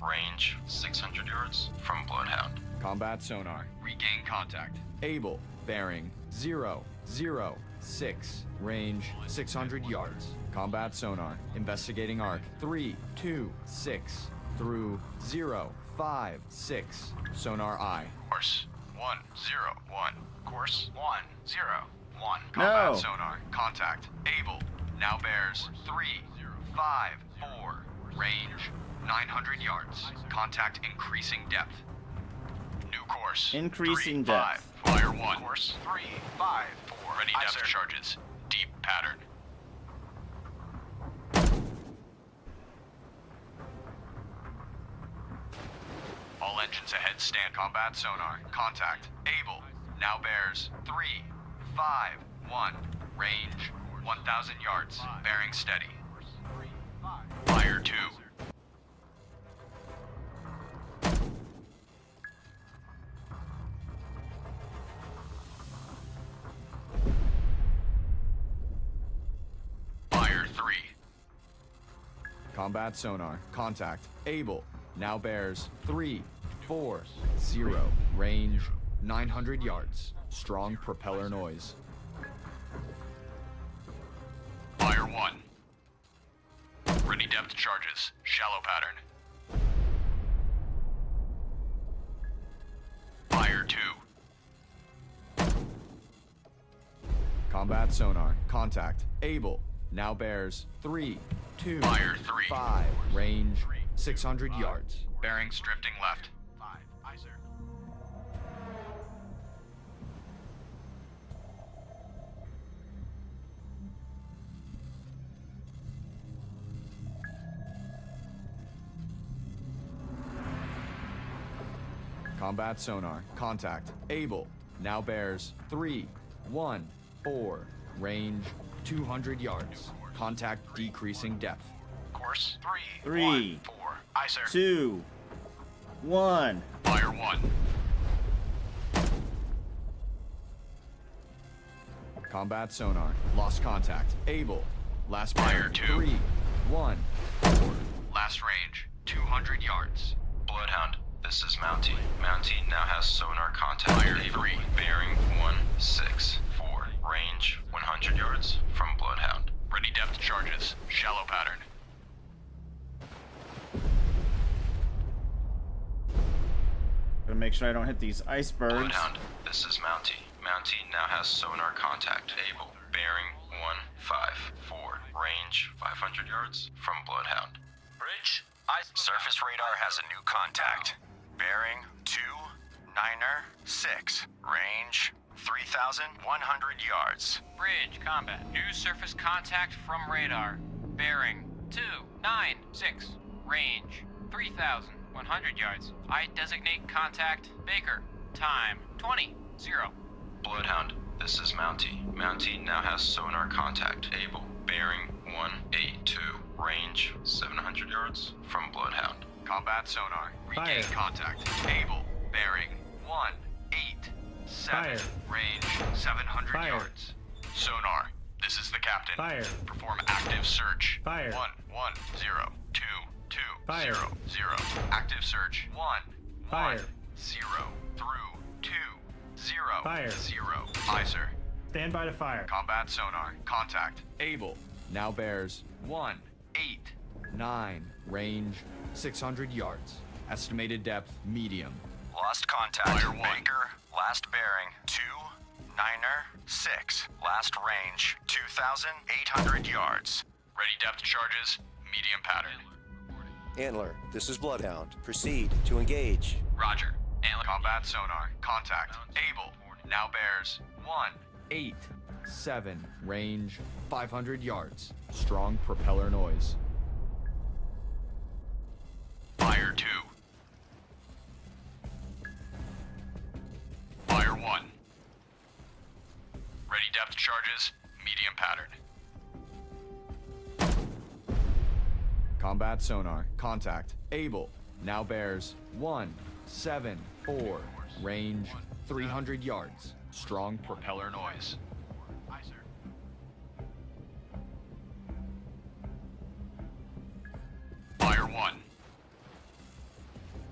Range 600 yards from Bloodhound. Combat sonar. Regain contact. Able. Bearing 006. Range 600 yards. Combat sonar. Investigating arc 326 through 056. Sonar eye. Course 101. Course 101. No. Combat sonar. Contact. Able. Now bears 354. Range 900 yards. Contact increasing depth. New course. Increasing 3, 5. depth. Fire 1. Course 354. Ready Aye, depth sir. charges. Deep pattern. All engines ahead stand. Combat sonar. Contact. Able. Now bears 351. Range 1,000 yards. Bearing steady. Fire 2. Fire 3. Combat sonar. Contact. Able. Now bears 340. Range 900 yards. Strong propeller noise. Fire 1. Ready depth charges. Shallow pattern. Fire 2. Combat sonar. Contact. Able. Now bears 325. Fire 3. Range 600 yards. Bearings drifting left. 5. Aye, sir. Combat sonar. Contact. Able. Now bears 314. Range 200 yards. Contact decreasing depth. Course 3, 1, 4. Aye, sir. 2, 1. Fire 1. Combat sonar. Lost contact. Able. Last Fire bearing 2. 1, 4. Last range, 200 yards. Bloodhound, this is Mountie. Mountie now has sonar contact. Fire Able. 3. Bearing 164. Range 100 yards from Bloodhound. Ready depth charges. Shallow pattern. Gotta make sure I don't hit these icebergs. Bloodhound, this is Mountie. Mountie now has sonar contact. Able. Bearing 154. Range 500 yards from Bloodhound. Bridge, surface radar has a new contact. Bearing 296. Range 3,100 yards. Bridge, combat. New surface contact from radar. Bearing 296. Range 3,100 yards. I designate contact Baker. Time 20. 0. Bloodhound, this is Mountie. Mountie now has sonar contact. Able. Bearing 182. Range 700 yards from Bloodhound. Combat sonar. Regain contact. Able. Bearing 187. Range 700 yards. Sonar. This is the captain. Perform active search. 110 220 0. Active search. 110 through 20 0. Aye, sir. Stand by to fire. Combat sonar. Contact. Able. Now bears 189. Range 600 yards. Estimated depth medium. Lost contact. Fire 1. Baker, last bearing 296. Last range 2,800 yards. Ready depth charges. Medium pattern. Antler, this is Bloodhound. Proceed to engage. Roger. Antler. Combat sonar. Contact. Able. Now bears 187. Range 500 yards. Strong propeller noise. Fire 2. Fire 1. Ready depth charges. Medium pattern. Combat sonar. Contact. Able. Now bears 174. Range 300 yards. Strong propeller noise. Fire 1.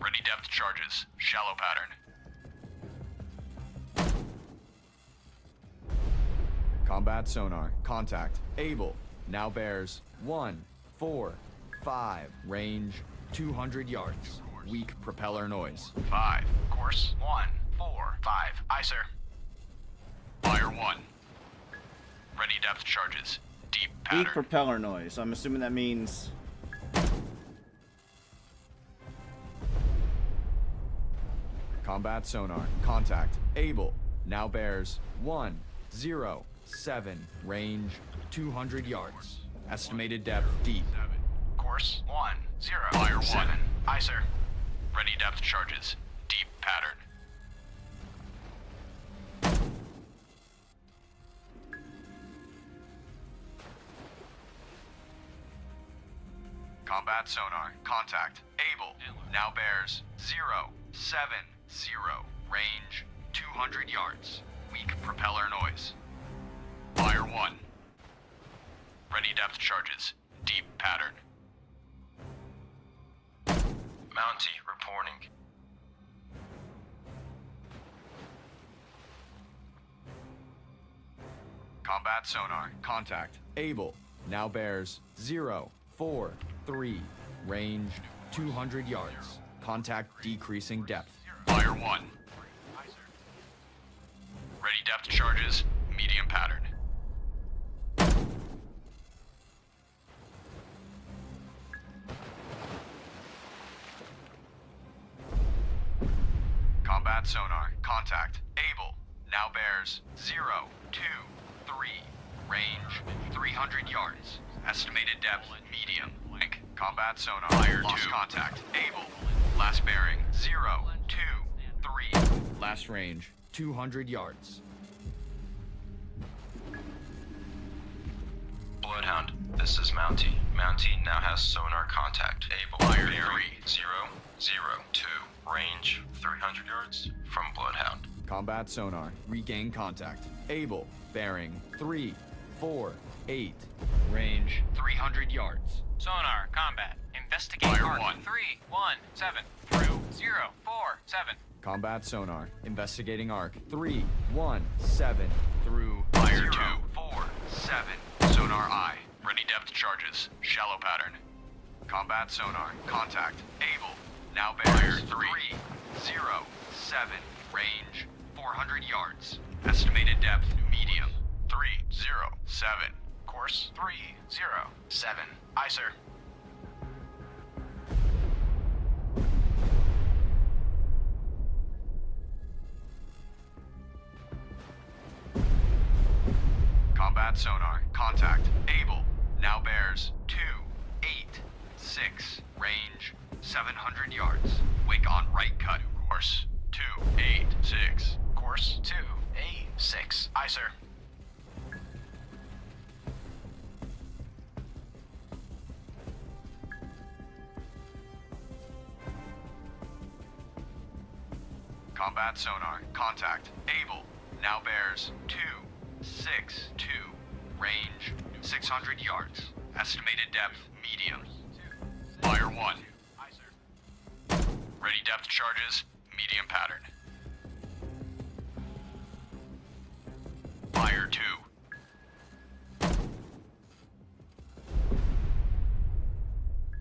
Ready depth charges. Shallow pattern. Combat sonar. Contact. Able. Now bears 145. Range 200 yards. Weak propeller noise. 5. Course 145. Aye, sir. Fire 1. Ready depth charges. Deep pattern. Weak propeller noise. I'm assuming that means... Combat sonar. Contact. Able. Now bears 107. Range 200 yards. Estimated depth deep. Course 10. Fire 1. Aye, sir. Ready depth charges. Deep pattern. Combat sonar. Contact. Able. Now bears 070. Range 200 yards. Weak propeller noise. Fire 1. Ready depth charges. Deep pattern. Mountie reporting. Combat sonar. Contact. Able. Now bears 043. Range 200 yards. Contact decreasing depth. Fire 1. Ready depth charges. Medium pattern. Combat sonar. Contact. Able. Now bears 023. Range 300 yards. Estimated depth medium. Link. Combat sonar. Fire 2. Lost contact. Able. Last bearing 023. Last range 200 yards. Bloodhound, this is Mountie. Mountie now has sonar contact. Able. Fire Bearing 002. Range 300 yards from Bloodhound. Combat sonar. Regain contact. Able. Bearing 343. 8. Range 300 yards. Sonar, combat. Investigate Fire arc. 1. 317 through 047. Combat sonar. Investigating arc. 317 through Fire 0. 247. Sonar I. Ready depth charges. Shallow pattern. Combat sonar. Contact. Able. Now bears 307. Range 400 yards. Estimated depth medium. 307. Course 307. Aye, sir. Combat sonar. Contact. Able. Now bears 286. Range 700 yards. Wake on right cut. Course 286. Course 286. Aye, sir. Combat sonar. Contact. Able. Now bears 262. Range 600 yards. Estimated depth medium. Fire 1. Ready depth charges. Medium pattern. Fire 2.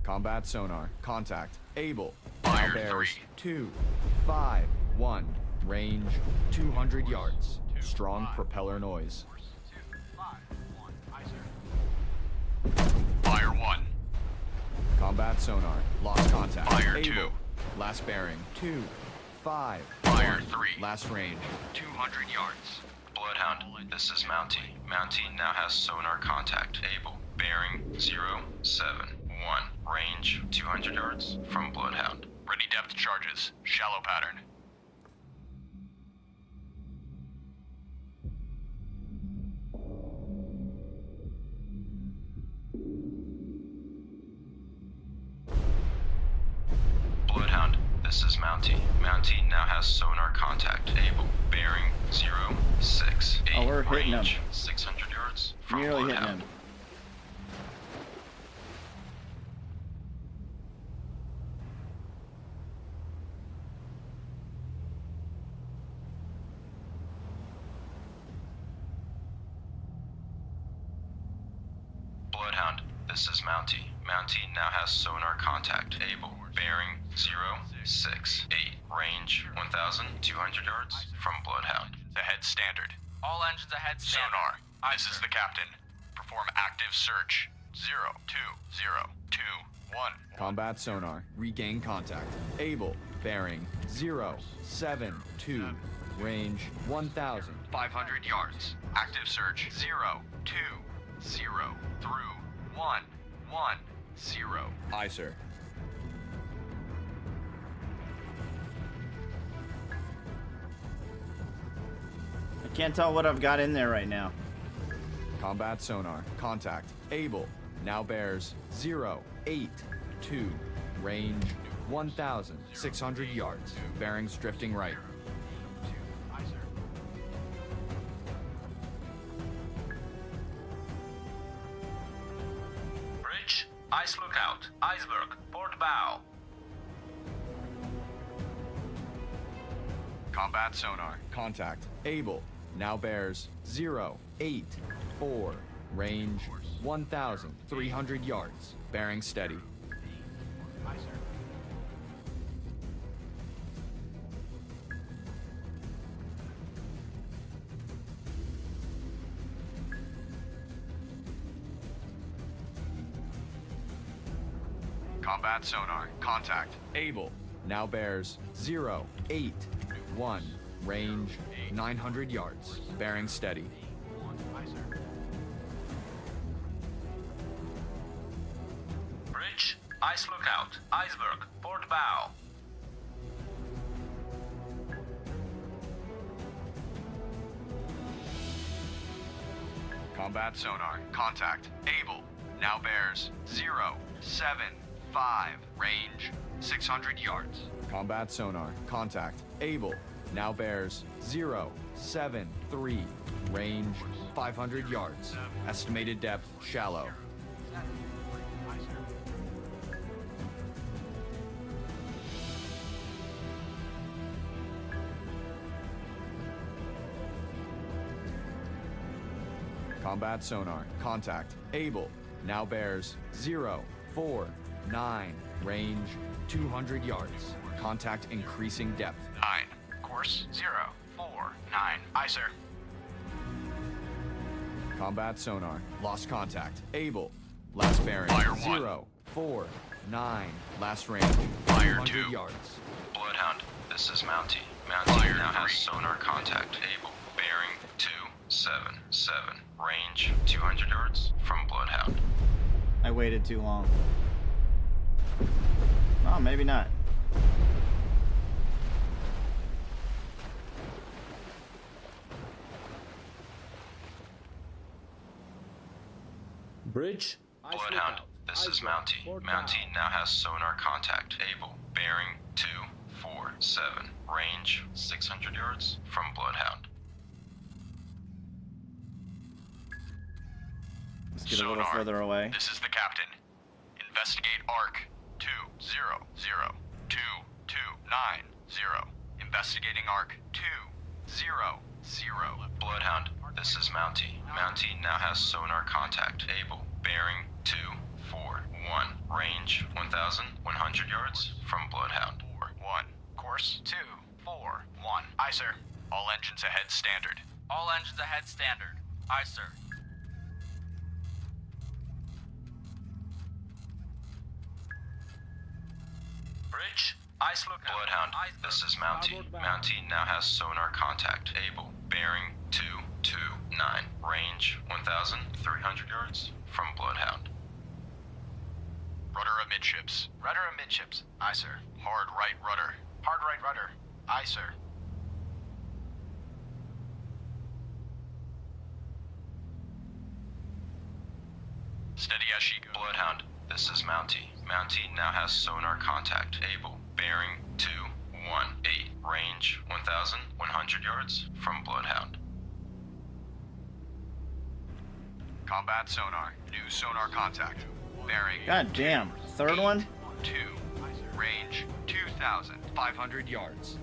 Combat sonar. Contact. Able. Fire now bears 3. 251. Range 200 yards. Strong propeller noise. Fire 1. Combat sonar. Lost contact. Fire Able. 2. Last bearing. 2, 5. Fire 1. 3. Last range. 200 yards. Bloodhound, this is Mountie. Mountie now has sonar contact. Able. Bearing 071. Range 200 yards from Bloodhound. Ready depth charges. Shallow pattern. Bloodhound, this is Mountie. Mountie now has sonar contact. Able. Bearing 068. Oh, we're hitting Range him. 600 yards from Nearly hitting Bloodhound. him. Bloodhound, this is Mountie. Mountie now has sonar contact. Able. Bearing 068. Range 1,200 yards from Bloodhound. Ahead standard. All engines ahead standard. Sonar. This is the captain. Perform active search. 02021. Combat sonar. Regain contact. Able. Bearing 072. Range 1,500 yards. Active search. 020 through 110. Aye, sir. I can't tell what I've got in there right now. Combat sonar. Contact. Able. Now bears 082. Range 1,600 yards. Bearings drifting right. Bridge, ice lookout, iceberg, port bow. Combat sonar. Contact. Able. Now bears 084. Range 1,300 yards. Bearing steady. Combat sonar. Contact. Able. Now bears 081. Range 900 yards. Bearing steady. Bridge, ice lookout, iceberg, port bow. Combat sonar. Contact. Able. Now bears 075. Range 600 yards. Combat sonar. Contact. Able. Now bears 073. Range 500 yards. Estimated depth shallow. Combat sonar. Contact. Able. Now bears 049. Range 200 yards. Contact increasing depth. 9. Course 049. Aye, sir. Combat sonar. Lost contact. Able. Last bearing. Fire 1. 049. Last range. Fire 200 2. yards. Bloodhound, this is Mountie. Mountie now has sonar contact. Able. Bearing 277. Range 200 yards from Bloodhound. I waited too long. Oh, maybe not. Bridge. Bloodhound, this is Mountie. Mountie now has sonar contact. Able. Bearing 247. Range 600 yards from Bloodhound. Let's get a little further away. This is the captain. Investigate ARC 2002290. Investigating ARC 200. Bloodhound, this is Mountie. Mountie now has sonar contact. Able. Bearing 241. Range 1,100 yards from Bloodhound. 1. Course 241. Aye, sir. All engines ahead standard. All engines ahead standard. Aye, sir. Bridge. Ice lookout. Bloodhound, this is Mountie. Mountie now has sonar contact. Able. Bearing 229. Range 1,300 yards from Bloodhound. Rudder amidships. Rudder amidships. Aye, sir. Hard right rudder. Hard right rudder. Aye, sir. Steady as she goes. Bloodhound, this is Mountie. Mountie now has sonar contact. Able. Bearing 218. Range 1,100 yards from Bloodhound. Combat sonar. New sonar contact. Bearing. God damn. Third one? 2. Range 2,500 yards.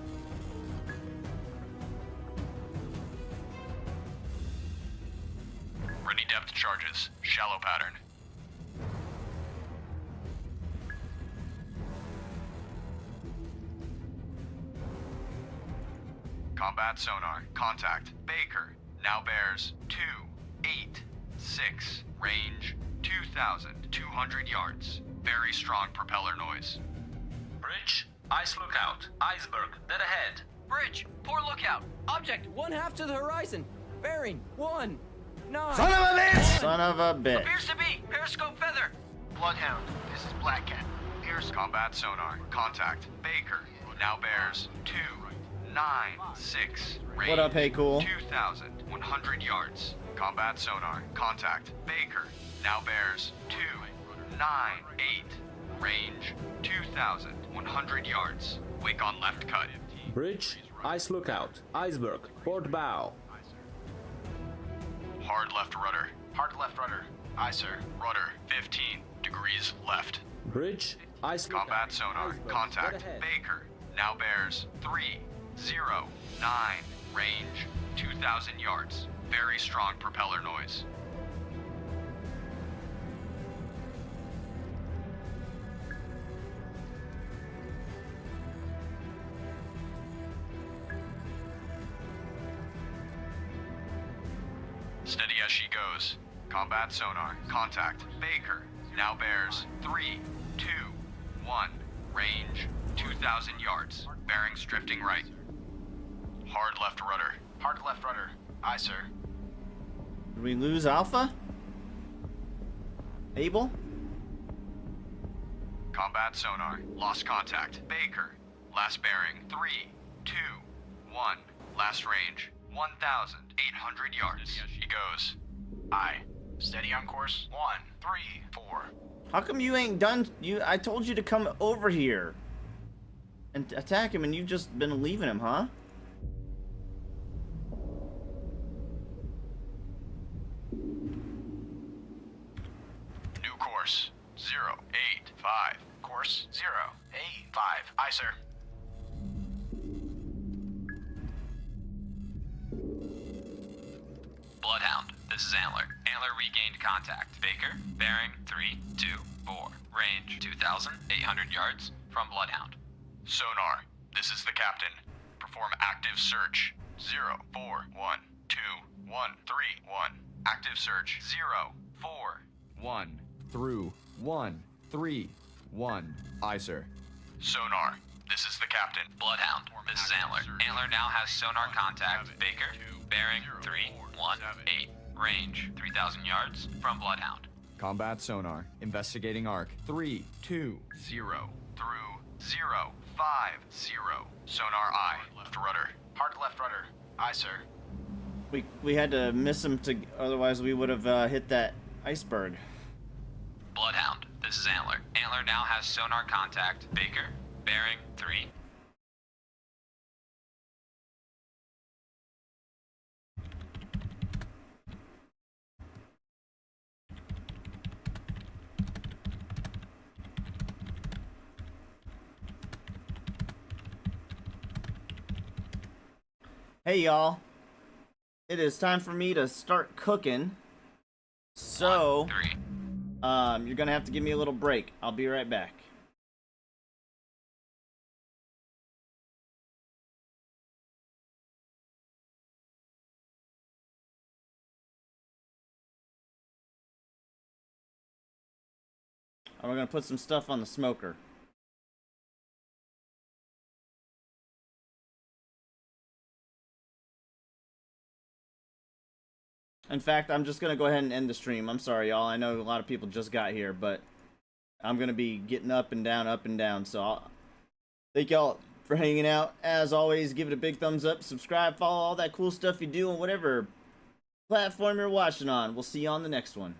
Ready depth charges. Shallow pattern. Combat sonar. Contact. Baker. Now bears 286. Range 2,200 yards. Very strong propeller noise. Bridge. Ice lookout. Iceberg. Dead ahead. Bridge. Poor lookout. Object 1/2 to the horizon. Bearing 1 9. Son of a bitch! Son of a bitch. Appears to be periscope feather. Bloodhound, this is Black Cat. Here's Combat sonar. Contact. Baker. Now bears 296. Range What up, hey cool? 2,100 yards. Combat sonar. Contact. Baker. Now bears 298. Range 2,100 yards. Wake on left cut. Bridge. Ice lookout. Iceberg. Port bow. Hard left rudder. Hard left rudder. Aye, sir. Rudder 15 degrees left. Bridge. Ice lookout. Combat sonar. Iceberg. Contact. Dead ahead. Baker. Now bears 309. Range 2,000 yards. Very strong propeller noise. Steady as she goes. Combat sonar. Contact. Baker. Now bears 321. Range 2,000 yards. Bearings drifting right. Hard left rudder. Hard left rudder. Aye, sir. Did we lose Alpha? Able? Combat sonar. Lost contact. Baker. Last bearing 321. Last range 1,800 yards. He goes. Aye. Steady on course. 134. How come you ain't done? I told you to come over here and attack him, and you've just been leaving him, huh? 085. Course 085. Aye, sir. Bloodhound, this is Antler. Antler regained contact. Baker, bearing 324. Range 2,800 yards from Bloodhound. Sonar, this is the captain. Perform active search. 04123131. Active search. 04131. Aye, sir. Sonar, this is the captain. Bloodhound, this is Antler. Antler now has sonar contact. Baker, bearing 318. Range 3,000 yards from Bloodhound. Combat sonar. Investigating arc. 320 through 050. Sonar eye. Left rudder. Hard left rudder. Aye, sir. We had to miss him to, otherwise we would have hit that iceberg. Bloodhound, this is Antler. Antler now has sonar contact. Baker, bearing 3. Hey y'all, it is time for me to start cooking. So, you're gonna have to give me a little break. I'll be right back. We're gonna put some stuff on the smoker. In fact, I'm just gonna go ahead and end the stream. I'm sorry, y'all. I know a lot of people just got here, but I'm gonna be getting up and down. So thank y'all for hanging out. As always, give it a big thumbs up, subscribe, follow all that cool stuff you do on whatever platform you're watching on. We'll see you on the next one.